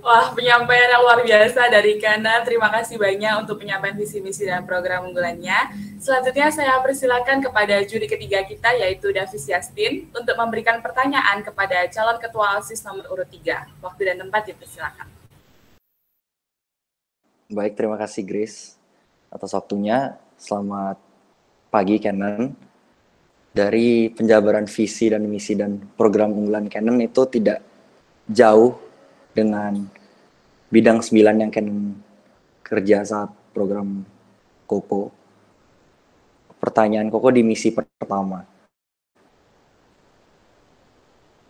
Speaker 1: Wah, penyampaian yang luar biasa dari Kenan. Terima kasih banyak untuk penyampaian visi misi dan program unggulannya. Selanjutnya saya persilakan kepada juri ketiga kita, yaitu Davis Yastin, untuk memberikan pertanyaan kepada calon ketua OSIS nomor urut 3. Waktu dan tempat dipersilakan.
Speaker 3: Baik, terima kasih Grace atas waktunya. Selamat pagi Kenan. Dari penjabaran visi dan misi dan program unggulan Kenan itu tidak jauh dengan bidang 9 yang Kenan kerja saat program Koko. Pertanyaan Koko di misi pertama.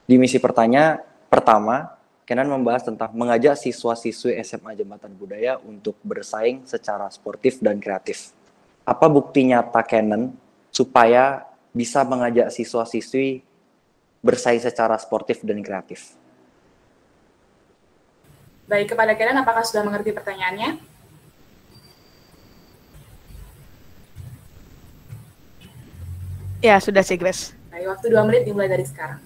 Speaker 3: Di misi pertama, Kenan membahas tentang mengajak siswa-siswi SMA Jembatan Budaya untuk bersaing secara sportif dan kreatif. Apa bukti nyata Kenan supaya bisa mengajak siswa-siswi bersaing secara sportif dan kreatif?
Speaker 1: Baik, kepada Kenan, apakah sudah mengerti pertanyaannya?
Speaker 7: Ya, sudah sih, Grace.
Speaker 1: Baik, waktu 2 menit dimulai dari sekarang.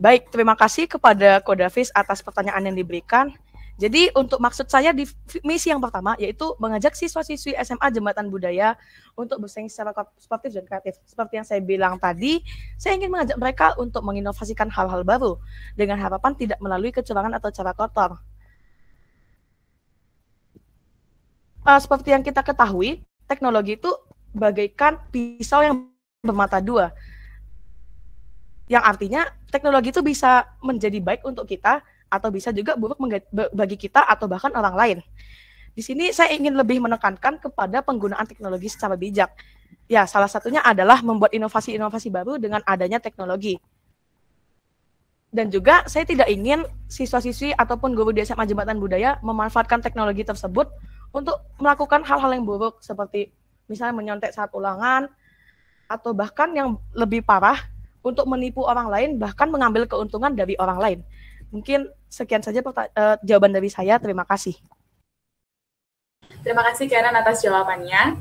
Speaker 7: Baik, terima kasih kepada Ko Davis atas pertanyaan yang diberikan. Jadi untuk maksud saya di misi yang pertama yaitu mengajak siswa-siswi SMA Jembatan Budaya untuk bersaing secara sportif dan kreatif. Seperti yang saya bilang tadi, saya ingin mengajak mereka untuk menginovasikan hal-hal baru dengan harapan tidak melalui kecurangan atau cara kotor. Seperti yang kita ketahui, teknologi itu bagaikan pisau yang bermata dua. Yang artinya teknologi itu bisa menjadi baik untuk kita atau bisa juga buruk bagi kita atau bahkan orang lain. Di sini saya ingin lebih menekankan kepada penggunaan teknologi secara bijak. Ya, salah satunya adalah membuat inovasi-inovasi baru dengan adanya teknologi. Dan juga saya tidak ingin siswa-siswi ataupun guru di SMA Jembatan Budaya memanfaatkan teknologi tersebut untuk melakukan hal-hal yang buruk seperti misalnya menyontek saat ulangan atau bahkan yang lebih parah untuk menipu orang lain, bahkan mengambil keuntungan dari orang lain. Mungkin sekian saja jawaban dari saya. Terima kasih.
Speaker 1: Terima kasih Kenan atas jawabannya.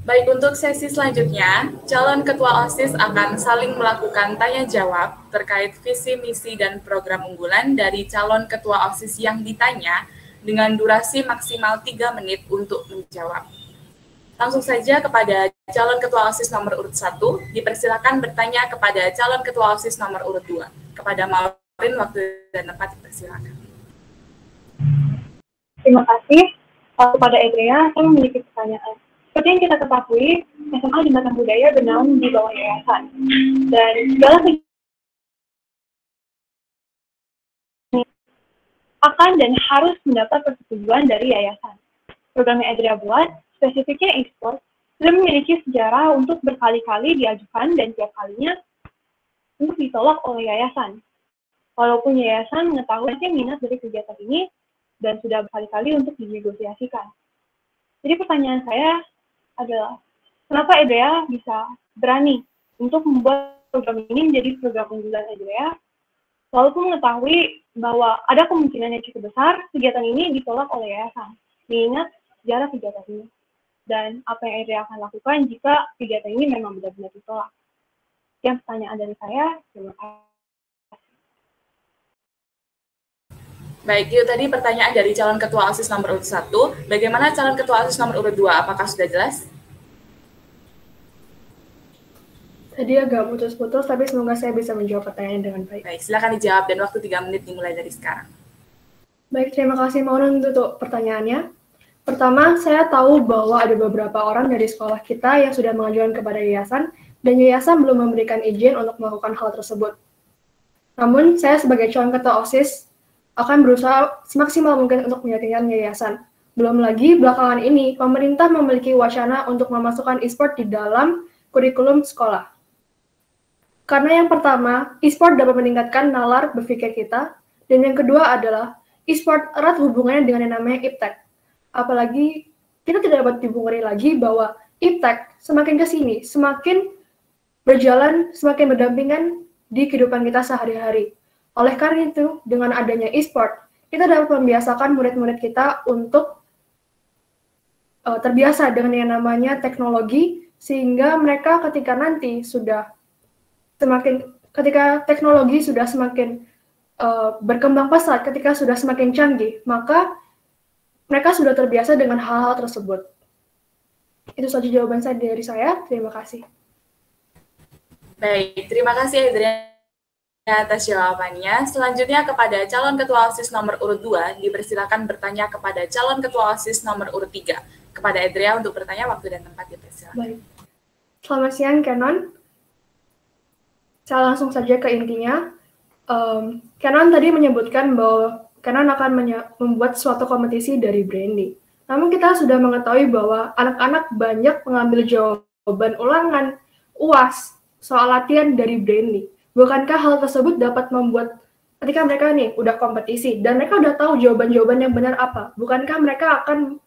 Speaker 1: Baik, untuk sesi selanjutnya, calon ketua OSIS akan saling melakukan tanya jawab terkait visi, misi, dan program unggulan dari calon ketua OSIS yang ditanya dengan durasi maksimal 3 menit untuk menjawab. Langsung saja kepada calon ketua OSIS nomor urut 1, dipersilakan bertanya kepada calon ketua OSIS nomor urut 2. Kepada Maureen, waktu dan tempat dipersilakan.
Speaker 4: Terima kasih. Kepada Edrea, saya memiliki pertanyaan. Seperti yang kita ketahui, SMA Jembatan Budaya bernaung di bawah yayasan. Dan segala akan dan harus mendapat persetujuan dari yayasan. Program yang Edrea buat, spesifiknya e-sport, sudah memiliki sejarah untuk berkali-kali diajukan dan tiap kalinya untuk ditolak oleh yayasan. Walaupun yayasan mengetahui minat dari kegiatan ini dan sudah berkali-kali untuk dinegosiasikan. Jadi pertanyaan saya adalah, kenapa Edrea bisa berani untuk membuat program ini menjadi program unggulan Edrea Walaupun mengetahui bahwa ada kemungkinan yang cukup besar kegiatan ini ditolak oleh yayasan, mengingat sejarah kegiatan ini. Dan apa yang Adria akan lakukan jika kegiatan ini memang benar-benar ditolak. Yang pertanyaan dari saya, terima kasih.
Speaker 1: Baik, itu tadi pertanyaan dari calon ketua OSIS nomor urut 1. Bagaimana calon ketua OSIS nomor urut 2? Apakah sudah jelas?
Speaker 5: Tadi agak putus-putus, tapi semoga saya bisa menjawab pertanyaan dengan baik.
Speaker 1: Baik, silakan dijawab dan waktu 3 menit dimulai dari sekarang.
Speaker 5: Baik, terima kasih Mauna untuk pertanyaannya. Pertama, saya tahu bahwa ada beberapa orang dari sekolah kita yang sudah mengajukan kepada yayasan, dan yayasan belum memberikan izin untuk melakukan hal tersebut. Namun, saya sebagai calon ketua OSIS akan berusaha semaksimal mungkin untuk meyakinkan yayasan. Belum lagi, belakangan ini, pemerintah memiliki wacana untuk memasukkan e-sport di dalam kurikulum sekolah. Karena yang pertama, e-sport dapat meningkatkan nalar berpikir kita, dan yang kedua adalah e-sport erat hubungannya dengan yang namanya iptek. Apalagi kita tidak dapat dipungkiri lagi bahwa iptek semakin ke sini, semakin berjalan, semakin berdampingan di kehidupan kita sehari-hari. Oleh karena itu, dengan adanya e-sport, kita dapat membiasakan murid-murid kita untuk terbiasa dengan yang namanya teknologi, sehingga mereka ketika nanti ketika teknologi sudah semakin berkembang pesat, ketika sudah semakin canggih, maka mereka sudah terbiasa dengan hal-hal tersebut. Itu saja jawaban saya dari saya. Terima kasih.
Speaker 1: Baik, terima kasih Adria atas jawabannya. Selanjutnya kepada calon ketua OSIS nomor urut 2, dipersilakan bertanya kepada calon ketua OSIS nomor urut 3. Kepada Adria untuk bertanya, waktu dan tempat dipersilakan.
Speaker 5: Baik. Selamat siang, Canon. Saya langsung saja ke intinya. Canon tadi menyebutkan bahwa Canon akan membuat suatu kompetisi dari branding. Namun kita sudah mengetahui bahwa anak-anak banyak mengambil jawaban ulangan, UAS, soal latihan dari branding. Bukankah hal tersebut dapat membuat ketika mereka nih udah kompetisi dan mereka udah tahu jawaban-jawaban yang benar apa, bukankah mereka akan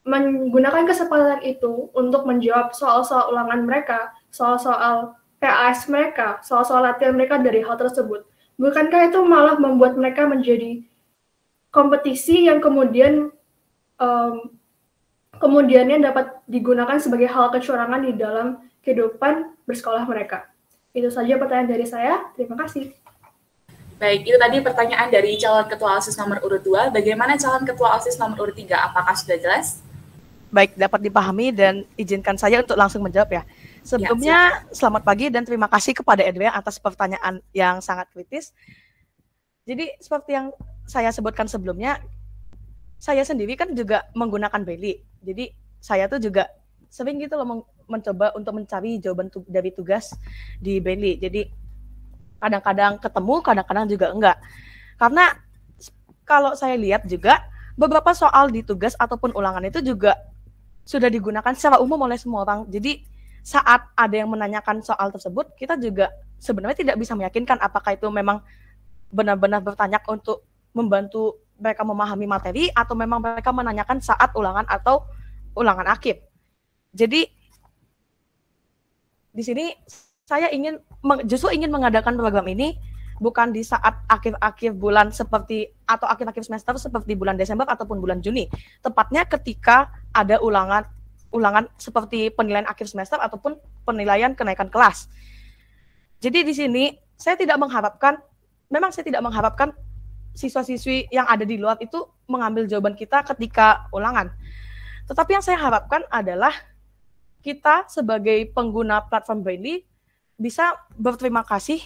Speaker 5: menggunakan kesempatan itu untuk menjawab soal-soal ulangan mereka, soal-soal PAS mereka, soal-soal latihan mereka dari hal tersebut? Bukankah itu malah membuat mereka menjadi kompetisi yang kemudiannya dapat digunakan sebagai hal kecurangan di dalam kehidupan bersekolah mereka? Itu saja pertanyaan dari saya. Terima kasih.
Speaker 1: Baik, itu tadi pertanyaan dari calon ketua OSIS nomor urut 2. Bagaimana calon ketua OSIS nomor urut 3? Apakah sudah jelas?
Speaker 7: Baik, dapat dipahami dan izinkan saya untuk langsung menjawab ya. Sebelumnya, selamat pagi dan terima kasih kepada Adria atas pertanyaan yang sangat kritis. Jadi, seperti yang saya sebutkan sebelumnya, saya sendiri kan juga menggunakan Braille. Jadi, saya tuh juga sering gitu loh mencoba untuk mencari jawaban dari tugas di Braille. Jadi, kadang-kadang ketemu, kadang-kadang juga enggak. Karena kalau saya lihat juga, beberapa soal di tugas ataupun ulangan itu juga sudah digunakan secara umum oleh semua orang. Jadi saat ada yang menanyakan soal tersebut, kita juga sebenarnya tidak bisa meyakinkan apakah itu memang benar-benar bertanya untuk membantu mereka memahami materi atau memang mereka menanyakan saat ulangan atau ulangan akhir. Jadi di sini saya justru ingin mengadakan program ini bukan di saat akhir-akhir bulan seperti atau akhir-akhir semester seperti bulan Desember ataupun bulan Juni. Tepatnya ketika ada ulangan seperti penilaian akhir semester ataupun penilaian kenaikan kelas. Jadi di sini saya tidak mengharapkan siswa-siswi yang ada di luar itu mengambil jawaban kita ketika ulangan. Tetapi yang saya harapkan adalah kita sebagai pengguna platform Braille bisa berterima kasih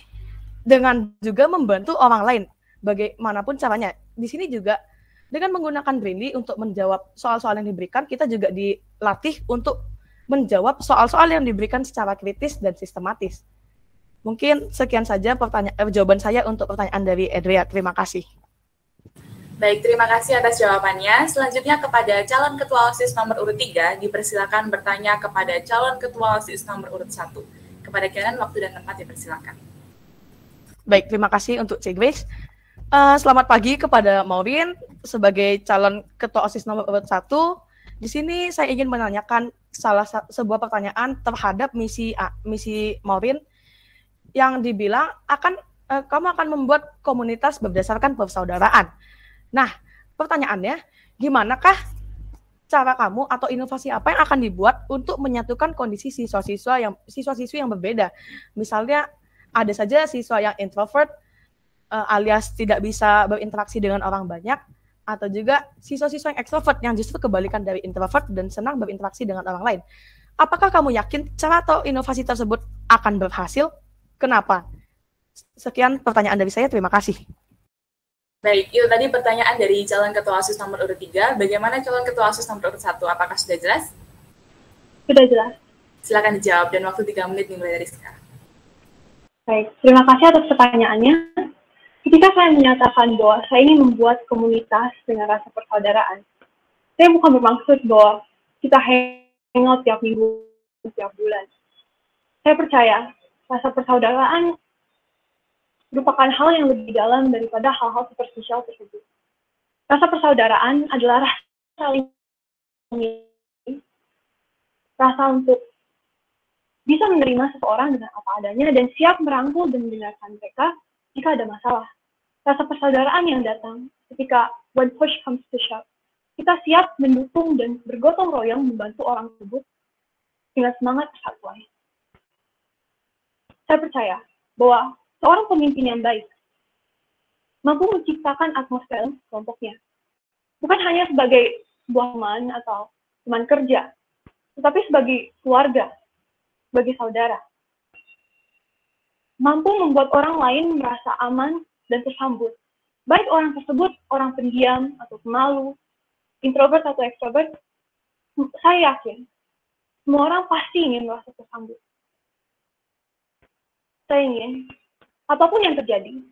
Speaker 7: dengan juga membantu orang lain bagaimanapun caranya. Di sini juga dengan menggunakan Braille untuk menjawab soal-soal yang diberikan, kita juga dilatih untuk menjawab soal-soal yang diberikan secara kritis dan sistematis. Mungkin sekian saja jawaban saya untuk pertanyaan dari Adria. Terima kasih.
Speaker 1: Baik, terima kasih atas jawabannya. Selanjutnya kepada calon ketua OSIS nomor urut 3, dipersilakan bertanya kepada calon ketua OSIS nomor urut 1. Kepada Canon, waktu dan tempat dipersilakan.
Speaker 7: Baik, terima kasih untuk Cik Grace. Selamat pagi kepada Maureen sebagai calon ketua OSIS nomor urut 1. Di sini saya ingin menanyakan sebuah pertanyaan terhadap misi Maureen yang dibilang akan kamu akan membuat komunitas berdasarkan persaudaraan. Nah, pertanyaannya, gimanakah cara kamu atau inovasi apa yang akan dibuat untuk menyatukan kondisi siswa-siswi yang berbeda? Misalnya, ada saja siswa yang introvert, alias tidak bisa berinteraksi dengan orang banyak, atau juga siswa-siswa yang ekstrovert yang justru kebalikan dari introvert dan senang berinteraksi dengan orang lain. Apakah kamu yakin cara atau inovasi tersebut akan berhasil? Kenapa? Sekian pertanyaan dari saya, terima kasih.
Speaker 1: Baik, itu tadi pertanyaan dari calon ketua OSIS nomor urut 3. Bagaimana calon ketua OSIS nomor urut 1? Apakah sudah jelas?
Speaker 4: Sudah jelas.
Speaker 1: Silakan dijawab, dan waktu 3 menit dimulai dari sekarang.
Speaker 4: Baik, terima kasih atas pertanyaannya. Ketika saya menyatakan bahwa saya ingin membuat komunitas dengan rasa persaudaraan, saya bukan bermaksud bahwa kita hangout tiap minggu, tiap bulan. Saya percaya rasa persaudaraan merupakan hal yang lebih dalam daripada hal-hal superficial tersebut. Rasa persaudaraan adalah rasa saling memiliki, rasa untuk bisa menerima seseorang dengan apa adanya dan siap merangkul dan mendengarkan mereka jika ada masalah. Rasa persaudaraan yang datang ketika when push comes to shove, kita siap mendukung dan bergotong royong membantu orang tersebut dengan semangat persatuan. Saya percaya bahwa seorang pemimpin yang baik mampu menciptakan atmosfer kelompoknya. Bukan hanya sebagai sebuah teman atau teman kerja, tetapi sebagai keluarga, sebagai saudara. Mampu membuat orang lain merasa aman dan tersambut. Baik orang tersebut orang pendiam atau pemalu, introvert atau ekstrovert, saya yakin semua orang pasti ingin merasa tersambut. Saya ingin apapun yang terjadi,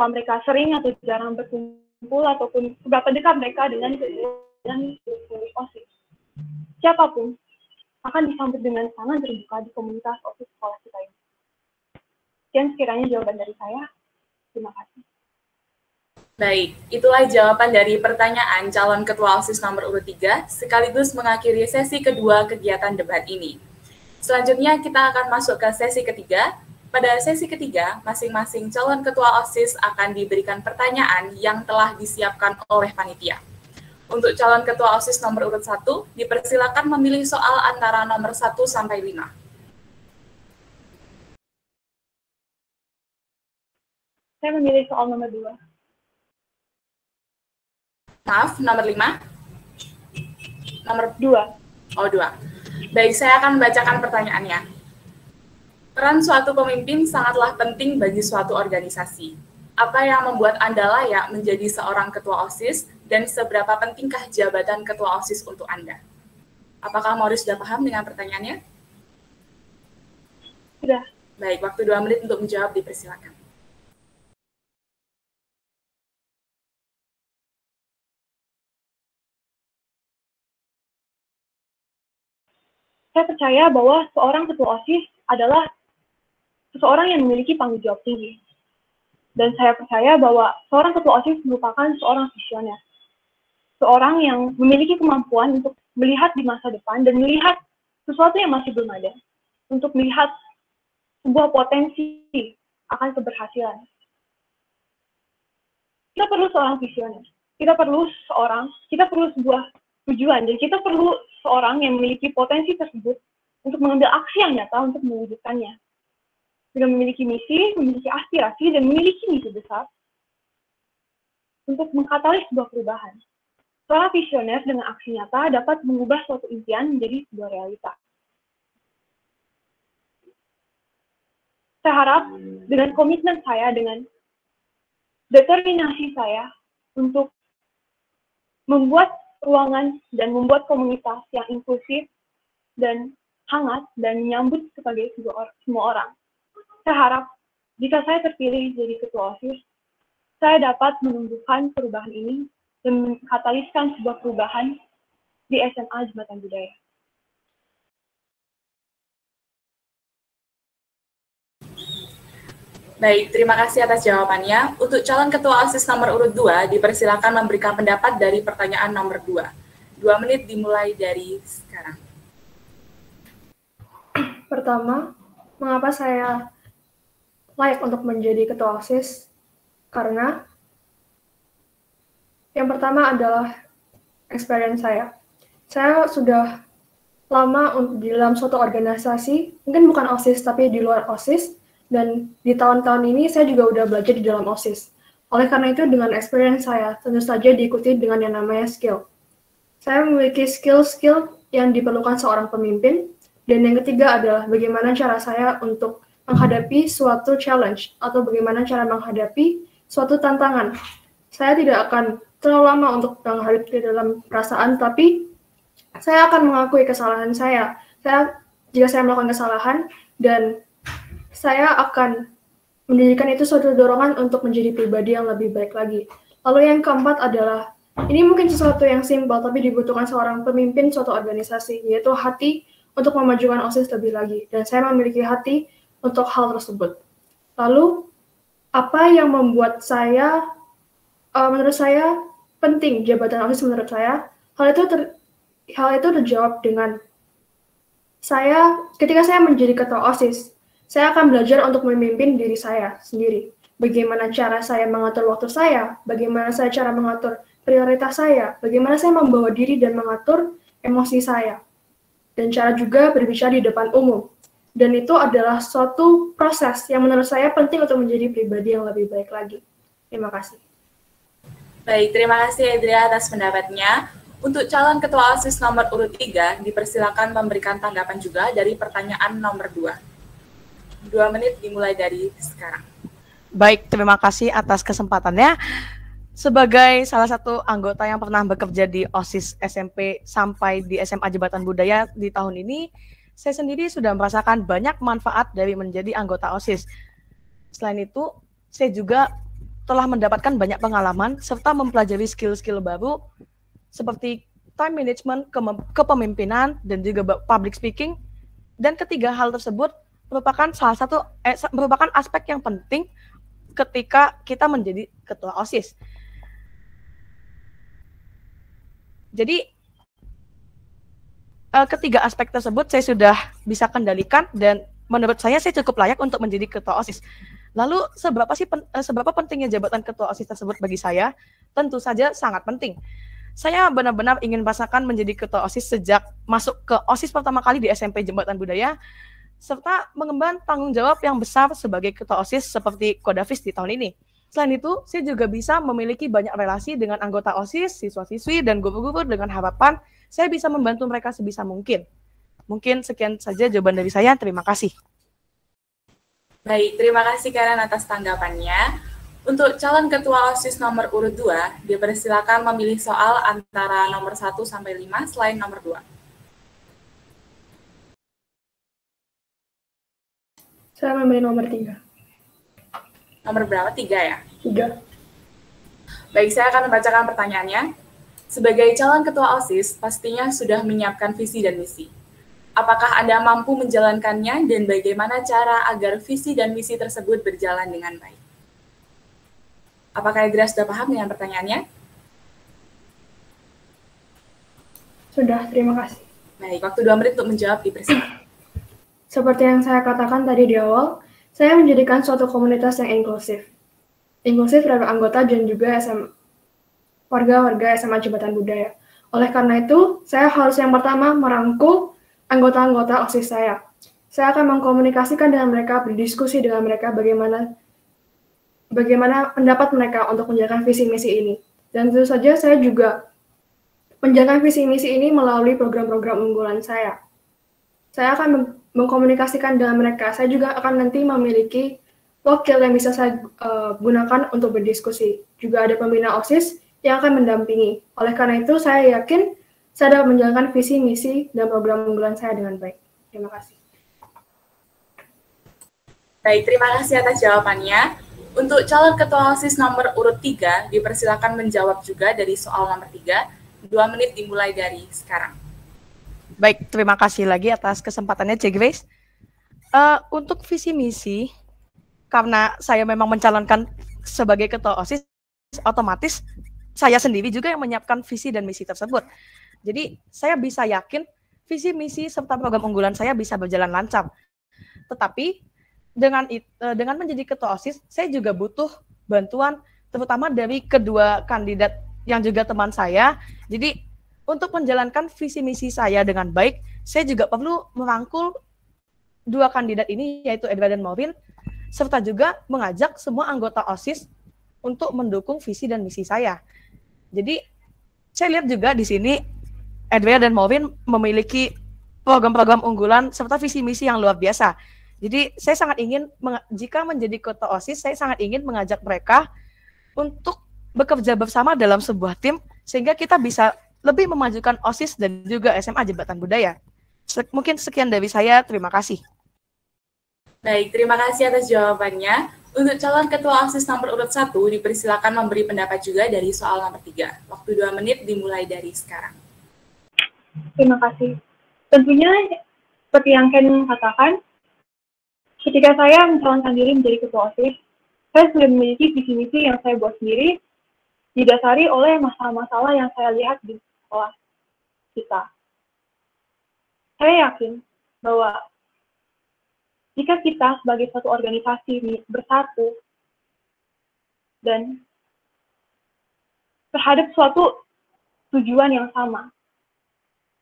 Speaker 4: mereka sering atau jarang berkumpul ataupun seberapa dekat mereka dengan OSIS, siapapun akan disambut dengan sangat terbuka di komunitas OSIS sekolah kita ini. Sekian sekiranya jawaban dari saya. Terima kasih.
Speaker 1: Baik, itulah jawaban dari pertanyaan calon ketua OSIS nomor urut 3, sekaligus mengakhiri sesi kedua kegiatan debat ini. Selanjutnya kita akan masuk ke sesi ketiga. Pada sesi ketiga, masing-masing calon ketua OSIS akan diberikan pertanyaan yang telah disiapkan oleh panitia. Untuk calon ketua OSIS nomor urut 1, dipersilakan memilih soal antara nomor 1 sampai 5.
Speaker 4: Saya memilih soal nomor 2.
Speaker 1: Maaf, nomor 5? Nomor
Speaker 4: 2.
Speaker 1: Oh, 2. Baik, saya akan membacakan pertanyaannya. Peran suatu pemimpin sangatlah penting bagi suatu organisasi. Apa yang membuat Anda layak menjadi seorang ketua OSIS dan seberapa pentingkah jabatan ketua OSIS untuk Anda? Apakah Maurice sudah paham dengan pertanyaannya?
Speaker 4: Sudah.
Speaker 1: Baik, waktu 2 menit untuk menjawab, dipersilakan.
Speaker 4: Saya percaya bahwa seorang ketua OSIS adalah seseorang yang memiliki tanggung jawab tinggi. Dan saya percaya bahwa seorang ketua OSIS merupakan seorang visioner. Seorang yang memiliki kemampuan untuk melihat di masa depan dan melihat sesuatu yang masih belum ada. Untuk melihat sebuah potensi akan keberhasilan. Kita perlu seorang visioner. Kita perlu sebuah tujuan, dan kita perlu seorang yang memiliki potensi tersebut untuk mengambil aksi yang nyata untuk mewujudkannya. Dengan memiliki misi, memiliki aspirasi, dan memiliki misi besar untuk mengkatalis sebuah perubahan. Seorang visioner dengan aksi nyata dapat mengubah suatu impian menjadi sebuah realitas. Saya harap dengan komitmen saya, dengan determinasi saya untuk membuat ruangan dan membuat komunitas yang inklusif dan hangat dan menyambut sebagai semua orang. Saya harap jika saya terpilih jadi ketua OSIS, saya dapat menumbuhkan perubahan ini dan mengkataliskan sebuah perubahan di SMA Jembatan Budaya.
Speaker 1: Baik, terima kasih atas jawabannya. Untuk calon ketua OSIS nomor urut 2, dipersilakan memberikan pendapat dari pertanyaan nomor 2. 2 menit dimulai dari sekarang.
Speaker 5: Pertama, mengapa saya layak untuk menjadi ketua OSIS karena yang pertama adalah experience saya. Saya sudah lama di dalam suatu organisasi, mungkin bukan OSIS tapi di luar OSIS, dan di tahun-tahun ini saya juga udah belajar di dalam OSIS. Oleh karena itu dengan experience saya tentu saja diikuti dengan yang namanya skill. Saya memiliki skill-skill yang diperlukan seorang pemimpin, dan yang ketiga adalah bagaimana cara saya untuk menghadapi suatu challenge atau bagaimana cara menghadapi suatu tantangan. Saya tidak akan terlalu lama untuk menghadapi dalam perasaan, tapi saya akan mengakui kesalahan saya. Jika saya melakukan kesalahan, dan saya akan menjadikan itu suatu dorongan untuk menjadi pribadi yang lebih baik lagi. Lalu yang keempat adalah, ini mungkin sesuatu yang simpel, tapi dibutuhkan seorang pemimpin suatu organisasi, yaitu hati untuk memajukan OSIS lebih lagi. Dan saya memiliki hati untuk hal tersebut. Lalu, apa yang membuat saya, menurut saya, penting jabatan OSIS menurut saya, hal itu terjawab dengan ketika saya menjadi ketua OSIS, saya akan belajar untuk memimpin diri saya sendiri. Bagaimana cara saya mengatur waktu saya, bagaimana saya cara mengatur prioritas saya, bagaimana saya membawa diri dan mengatur emosi saya, dan cara juga berbicara di depan umum. Dan itu adalah suatu proses yang menurut saya penting untuk menjadi pribadi yang lebih baik lagi. Terima kasih.
Speaker 1: Baik, terima kasih Adria atas pendapatnya. Untuk calon ketua OSIS nomor urut 3, dipersilakan memberikan tanggapan juga dari pertanyaan nomor 2. 2 menit dimulai dari sekarang.
Speaker 7: Baik, terima kasih atas kesempatannya. Sebagai salah satu anggota yang pernah bekerja di OSIS SMP sampai di SMA Jembatan Budaya di tahun ini, saya sendiri sudah merasakan banyak manfaat dari menjadi anggota OSIS. Selain itu, saya juga telah mendapatkan banyak pengalaman serta mempelajari skill-skill baru seperti time management, kepemimpinan, dan juga public speaking. Dan ketiga hal tersebut merupakan merupakan aspek yang penting ketika kita menjadi ketua OSIS. Jadi ketiga aspek tersebut saya sudah bisa kendalikan dan menurut saya cukup layak untuk menjadi ketua OSIS. Lalu seberapa pentingnya jabatan ketua OSIS tersebut bagi saya? Tentu saja sangat penting. Saya benar-benar ingin merasakan menjadi ketua OSIS sejak masuk ke OSIS pertama kali di SMP Jembatan Budaya, serta mengemban tanggung jawab yang besar sebagai ketua OSIS seperti Kodavis di tahun ini. Selain itu, saya juga bisa memiliki banyak relasi dengan anggota OSIS, siswa-siswi, dan guru-guru dengan harapan saya bisa membantu mereka sebisa mungkin. Mungkin sekian saja jawaban dari saya. Terima kasih.
Speaker 1: Baik, terima kasih Karen atas tanggapannya. Untuk calon ketua OSIS nomor urut 2, dipersilakan memilih soal antara nomor 1 sampai 5 selain nomor 2.
Speaker 5: Saya memilih nomor 3.
Speaker 1: Nomor berapa? 3 ya?
Speaker 5: 3.
Speaker 1: Baik, saya akan membacakan pertanyaannya. Sebagai calon ketua OSIS, pastinya sudah menyiapkan visi dan misi. Apakah Anda mampu menjalankannya dan bagaimana cara agar visi dan misi tersebut berjalan dengan baik? Apakah Adria sudah paham dengan pertanyaannya?
Speaker 5: Sudah, terima kasih.
Speaker 1: Baik, waktu 2 menit untuk menjawab dipersilakan.
Speaker 5: Seperti yang saya katakan tadi di awal, saya menjadikan suatu komunitas yang inklusif. Inklusif terhadap anggota dan juga warga-warga SMA Jembatan Budaya. Oleh karena itu, saya harus yang pertama merangkul anggota-anggota OSIS saya. Saya akan mengkomunikasikan dengan mereka, berdiskusi dengan mereka bagaimana pendapat mereka untuk menjalankan visi misi ini. Dan tentu saja saya juga menjalankan visi misi ini melalui program-program unggulan saya. Saya akan mengkomunikasikan dengan mereka. Saya juga akan nanti memiliki wakil yang bisa saya gunakan untuk berdiskusi. Juga ada pembina OSIS yang akan mendampingi. Oleh karena itu, saya yakin saya dapat menjalankan visi, misi, dan program unggulan saya dengan baik. Terima kasih.
Speaker 1: Baik, terima kasih atas jawabannya. Untuk calon ketua OSIS nomor urut 3, dipersilakan menjawab juga dari soal nomor 3. 2 menit dimulai dari sekarang.
Speaker 7: Baik, terima kasih lagi atas kesempatannya, Cik Grace. Untuk visi misi, karena saya memang mencalonkan sebagai ketua OSIS, otomatis saya sendiri juga yang menyiapkan visi dan misi tersebut. Jadi, saya bisa yakin visi misi serta program unggulan saya bisa berjalan lancar. Tetapi, dengan menjadi ketua OSIS, saya juga butuh bantuan, terutama dari kedua kandidat yang juga teman saya. Jadi untuk menjalankan visi misi saya dengan baik, saya juga perlu merangkul dua kandidat ini, yaitu Edward dan Maureen, serta juga mengajak semua anggota OSIS untuk mendukung visi dan misi saya. Jadi saya lihat juga di sini Edward dan Maureen memiliki program-program unggulan serta visi misi yang luar biasa. Jadi saya sangat ingin, jika menjadi ketua OSIS, saya sangat ingin mengajak mereka untuk bekerja bersama dalam sebuah tim, sehingga kita bisa lebih memajukan OSIS dan juga SMA Jembatan Budaya. Mungkin sekian dari saya, terima kasih.
Speaker 1: Baik, terima kasih atas jawabannya. Untuk calon ketua OSIS nomor urut 1, dipersilakan memberi pendapat juga dari soal nomor 3. Waktu 2 menit dimulai dari sekarang.
Speaker 4: Terima kasih. Tentunya, seperti yang Ken katakan, ketika saya mencalonkan diri menjadi ketua OSIS, saya sudah memiliki visi misi yang saya buat sendiri, didasari oleh masalah-masalah yang saya lihat di sekolah kita. Saya yakin bahwa jika kita sebagai suatu organisasi bersatu dan terhadap suatu tujuan yang sama,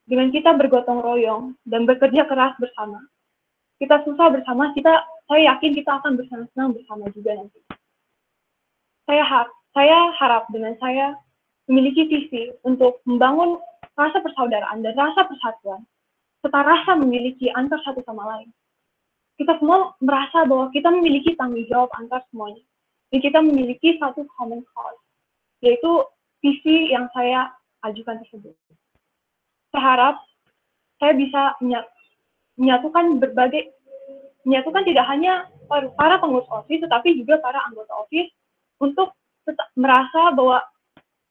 Speaker 4: dengan kita bergotong royong dan bekerja keras bersama, kita susah bersama, saya yakin kita akan bersenang-senang bersama juga nanti. Saya harap dengan saya memiliki visi untuk membangun rasa persaudaraan dan rasa persatuan, serta rasa memiliki antar satu sama lain. Kita semua merasa bahwa kita memiliki tanggung jawab antar semuanya, dan kita memiliki satu common cause, yaitu visi yang saya ajukan tersebut. Saya harap saya bisa menyatukan tidak hanya para pengurus OSIS, tetapi juga para anggota OSIS untuk merasa bahwa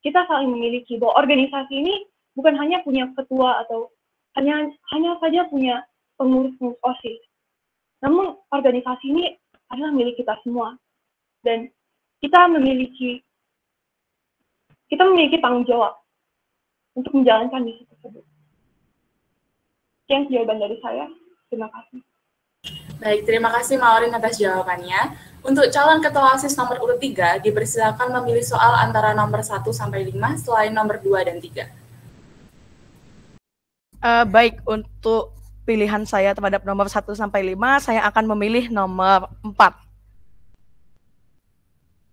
Speaker 4: kita saling memiliki, bahwa organisasi ini bukan hanya punya ketua atau hanya saja punya pengurus OSIS, namun organisasi ini adalah milik kita semua, dan kita memiliki tanggung jawab untuk menjalankan misi tersebut. Sekian jawaban dari saya. Terima kasih.
Speaker 1: Baik, terima kasih Maureen atas jawabannya. Untuk calon ketua OSIS nomor urut 3, dipersilakan memilih soal antara nomor 1 sampai 5 selain nomor 2 dan 3.
Speaker 7: Baik, untuk pilihan saya terhadap nomor 1 sampai 5, saya akan memilih nomor 4.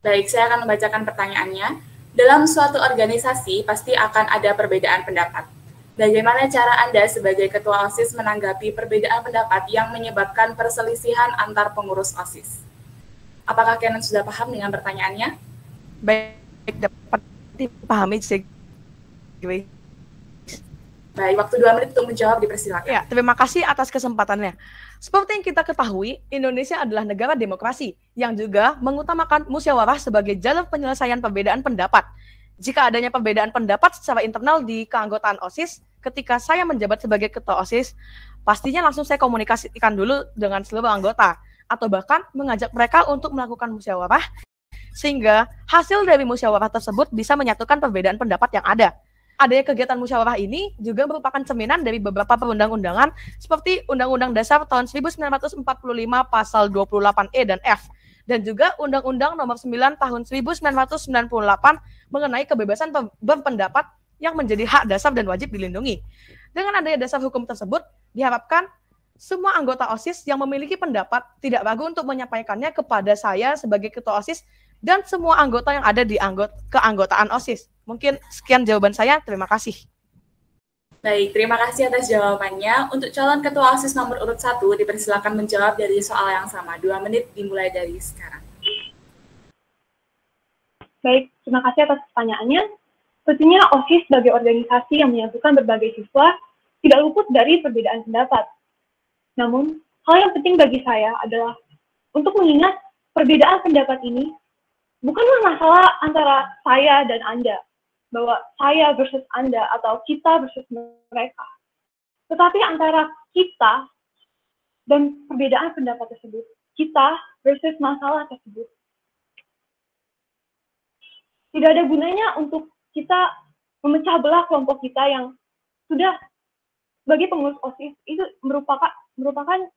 Speaker 1: Baik, saya akan membacakan pertanyaannya. Dalam suatu organisasi, pasti akan ada perbedaan pendapat. Bagaimana cara Anda sebagai ketua OSIS menanggapi perbedaan pendapat yang menyebabkan perselisihan antar pengurus OSIS? Apakah Kenan sudah paham dengan pertanyaannya?
Speaker 7: Baik, dapat dipahami.
Speaker 1: Baik, waktu 2 menit untuk menjawab, dipersilakan.
Speaker 7: Ya, terima kasih atas kesempatannya. Seperti yang kita ketahui, Indonesia adalah negara demokrasi yang juga mengutamakan musyawarah sebagai jalur penyelesaian perbedaan pendapat. Jika adanya perbedaan pendapat secara internal di keanggotaan OSIS, ketika saya menjabat sebagai ketua OSIS, pastinya langsung saya komunikasikan dulu dengan seluruh anggota, atau bahkan mengajak mereka untuk melakukan musyawarah, sehingga hasil dari musyawarah tersebut bisa menyatukan perbedaan pendapat yang ada. Adanya kegiatan musyawarah ini juga merupakan cerminan dari beberapa perundang-undangan seperti Undang-Undang Dasar tahun 1945 pasal 28E dan F, dan juga Undang-Undang Nomor 9 tahun 1998 mengenai kebebasan berpendapat yang menjadi hak dasar dan wajib dilindungi. Dengan adanya dasar hukum tersebut, diharapkan semua anggota OSIS yang memiliki pendapat tidak ragu untuk menyampaikannya kepada saya sebagai ketua OSIS dan semua anggota yang ada di keanggotaan OSIS. Mungkin sekian jawaban saya, terima kasih.
Speaker 1: Baik, terima kasih atas jawabannya. Untuk calon ketua OSIS nomor urut 1, dipersilakan menjawab dari soal yang sama. 2 menit dimulai dari sekarang.
Speaker 4: Baik, terima kasih atas pertanyaannya. Tentunya OSIS sebagai organisasi yang menyatukan berbagai siswa tidak luput dari perbedaan pendapat. Namun, hal yang penting bagi saya adalah untuk mengingat perbedaan pendapat ini bukanlah masalah antara saya dan Anda, bahwa saya versus Anda atau kita versus mereka, tetapi antara kita dan perbedaan pendapat tersebut, kita versus masalah tersebut. Tidak ada gunanya untuk kita memecah belah kelompok kita yang sudah sebagai pengurus OSIS itu merupakan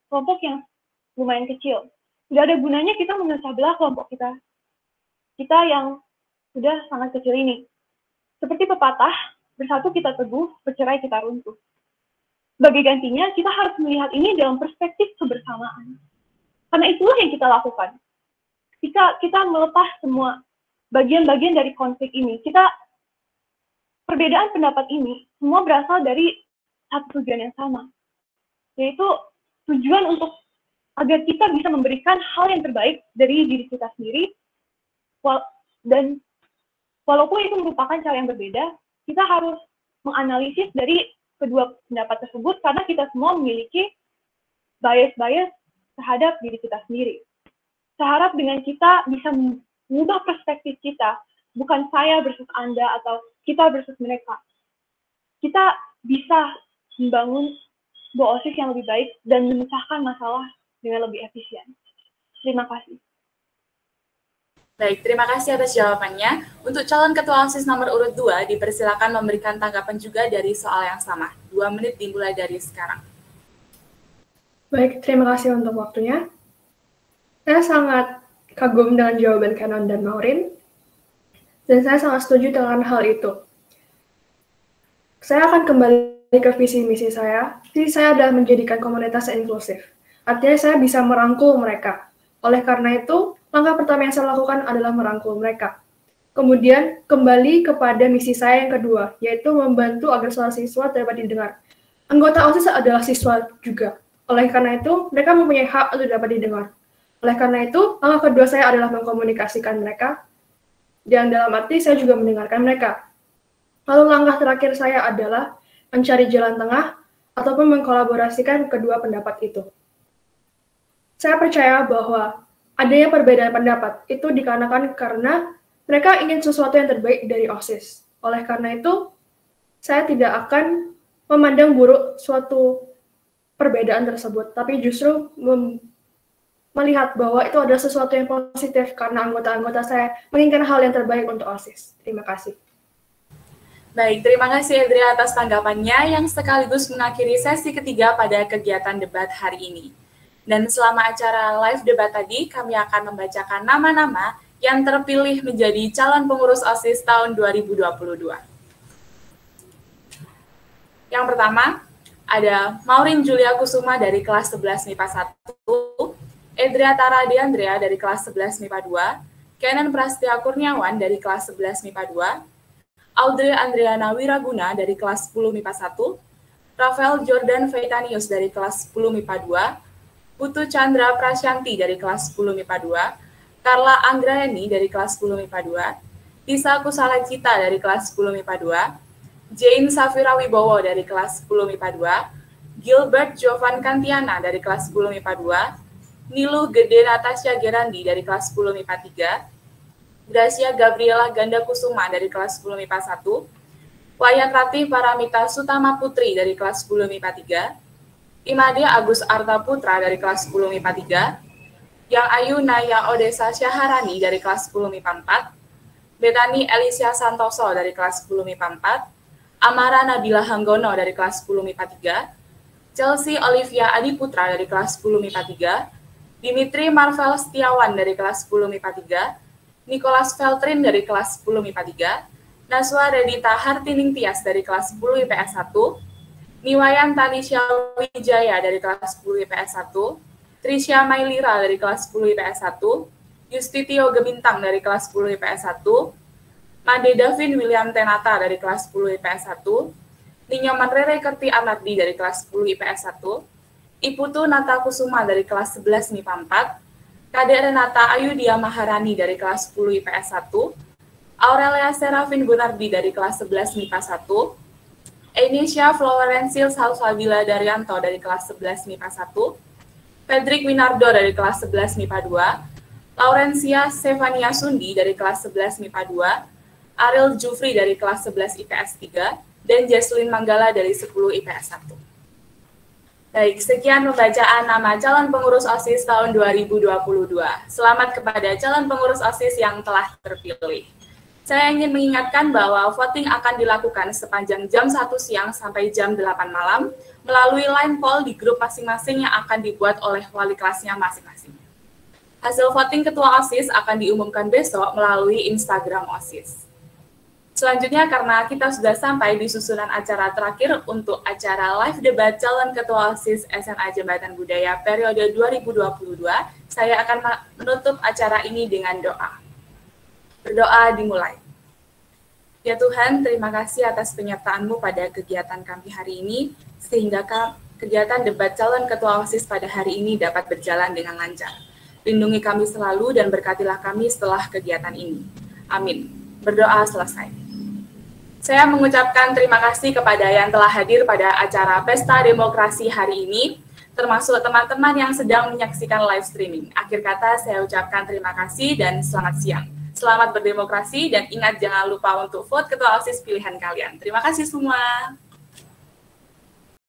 Speaker 4: kelompok yang lumayan kecil. Tidak ada gunanya kita memecah belah kelompok kita yang sudah sangat kecil ini. Seperti pepatah, bersatu kita teguh, bercerai kita runtuh. Sebagai gantinya, kita harus melihat ini dalam perspektif kebersamaan. Karena itulah yang kita lakukan. Kita melepas semua bagian-bagian dari konflik ini. Perbedaan pendapat ini semua berasal dari satu tujuan yang sama, yaitu tujuan untuk agar kita bisa memberikan hal yang terbaik dari diri kita sendiri, dan walaupun itu merupakan cara yang berbeda, kita harus menganalisis dari kedua pendapat tersebut karena kita semua memiliki bias-bias terhadap diri kita sendiri. Saya harap dengan kita bisa mengubah perspektif kita, bukan saya versus Anda atau kita versus mereka. Kita bisa membangun sebuah OSIS yang lebih baik dan memecahkan masalah dengan lebih efisien. Terima kasih.
Speaker 1: Baik, terima kasih atas jawabannya. Untuk calon ketua OSIS nomor urut 2, dipersilakan memberikan tanggapan juga dari soal yang sama. 2 menit dimulai dari sekarang.
Speaker 5: Baik, terima kasih untuk waktunya. Saya sangat kagum dengan jawaban Canon dan Maureen, dan saya sangat setuju dengan hal itu. Saya akan kembali ke visi misi saya. Visi saya adalah menjadikan komunitas yang inklusif. Artinya saya bisa merangkul mereka. Oleh karena itu, langkah pertama yang saya lakukan adalah merangkul mereka. Kemudian, kembali kepada misi saya yang kedua, yaitu membantu agar suara siswa dapat didengar. Anggota OSIS adalah siswa juga. Oleh karena itu, mereka mempunyai hak untuk dapat didengar. Oleh karena itu, langkah kedua saya adalah mengkomunikasikan mereka, dan dalam arti saya juga mendengarkan mereka. Lalu langkah terakhir saya adalah mencari jalan tengah ataupun mengkolaborasikan kedua pendapat itu. Saya percaya bahwa adanya perbedaan pendapat itu dikarenakan karena mereka ingin sesuatu yang terbaik dari OSIS. Oleh karena itu, saya tidak akan memandang buruk suatu perbedaan tersebut, tapi justru melihat bahwa itu adalah sesuatu yang positif karena anggota-anggota saya menginginkan hal yang terbaik untuk OSIS. Terima kasih.
Speaker 1: Baik, terima kasih Adria atas tanggapannya yang sekaligus mengakhiri sesi ketiga pada kegiatan debat hari ini. Dan selama acara live debat tadi, kami akan membacakan nama-nama yang terpilih menjadi calon pengurus OSIS tahun 2022. Yang pertama, ada Maureen Julia Kusuma dari kelas 11 MIPA 1, Edria Tara Deandrea dari kelas 11 MIPA 2, Kenan Prastia Kurniawan dari kelas 11 MIPA 2, Audrey Andriana Wiraguna dari kelas 10 MIPA 1, Rafael Jordan Veitanius dari kelas 10 MIPA 2, Putu Chandra Prasyanti dari kelas 10 MIPA 2, Carla Anggraeni dari kelas 10 MIPA 2, Tisa Kusala Cita dari kelas 10 MIPA 2, Jane Safira Wibowo dari kelas 10 MIPA 2, Gilbert Jovan Kantiana dari kelas 10 MIPA 2, Nilu Gede Natasha Gerandi dari kelas 10 MIPA 3, Gracia Gabriela Ganda Kusuma dari kelas 10 MIPA 1, Wayan Ratih Paramita Sutama Putri dari kelas 10 MIPA 3, Imade Agus Arta Putra dari kelas 10 MIPA 3, Yang Ayu Naya Odessa Syaharani dari kelas 10 MIPA 4, Betani Elisia Santoso dari kelas 10 MIPA 4, Amara Nabila Hanggono dari kelas 10 MIPA 3, Chelsea Olivia Adiputra dari kelas 10 MIPA 3, Dimitri Marvel Setiawan dari kelas 10 MIPA 3, Nicholas Feltrin dari kelas 10 MIPA 3, Naswa Redita Hartining Tias dari kelas 10 IPS 1, Niwayan Tanisha Wijaya dari kelas 10 IPS 1, Trisha Mailira dari kelas 10 IPS 1, Justitio Gebintang dari kelas 10 IPS 1, Made Davin William Tenata dari kelas 10 IPS 1, Ninyoman Rere Kerti Anardi dari kelas 10 IPS 1, Iputu Nata Kusuma dari kelas 11 MIPA 4, Kade Renata Ayudia Maharani dari kelas 10 IPS 1, Aurelia Serafin Gunardi dari kelas 11 MIPA 1, Enisha Florencil Salsabila Daryanto dari kelas 11 MIPA 1, Fredrik Winardo dari kelas 11 MIPA 2, Laurencia Stefania Sundi dari kelas 11 MIPA 2, Ariel Jufri dari kelas 11 IPS 3, dan Jesslyn Manggala dari 10 IPS 1. Baik, sekian pembacaan nama calon pengurus OSIS tahun 2022. Selamat kepada calon pengurus OSIS yang telah terpilih. Saya ingin mengingatkan bahwa voting akan dilakukan sepanjang jam 1 siang sampai jam 8 malam melalui line poll di grup masing-masing yang akan dibuat oleh wali kelasnya masing-masing. Hasil voting Ketua OSIS akan diumumkan besok melalui Instagram OSIS. Selanjutnya, karena kita sudah sampai di susunan acara terakhir untuk acara live debat calon Ketua OSIS SMA Jembatan Budaya periode 2022, saya akan menutup acara ini dengan doa. Berdoa dimulai. Ya Tuhan, terima kasih atas penyertaan-Mu pada kegiatan kami hari ini, sehingga kegiatan debat calon Ketua OSIS pada hari ini dapat berjalan dengan lancar. Lindungi kami selalu dan berkatilah kami setelah kegiatan ini. Amin. Berdoa selesai. Saya mengucapkan terima kasih kepada yang telah hadir pada acara Pesta Demokrasi hari ini, termasuk teman-teman yang sedang menyaksikan live streaming. Akhir kata, saya ucapkan terima kasih dan selamat siang. Selamat berdemokrasi dan ingat jangan lupa untuk vote Ketua OSIS pilihan kalian. Terima kasih semua.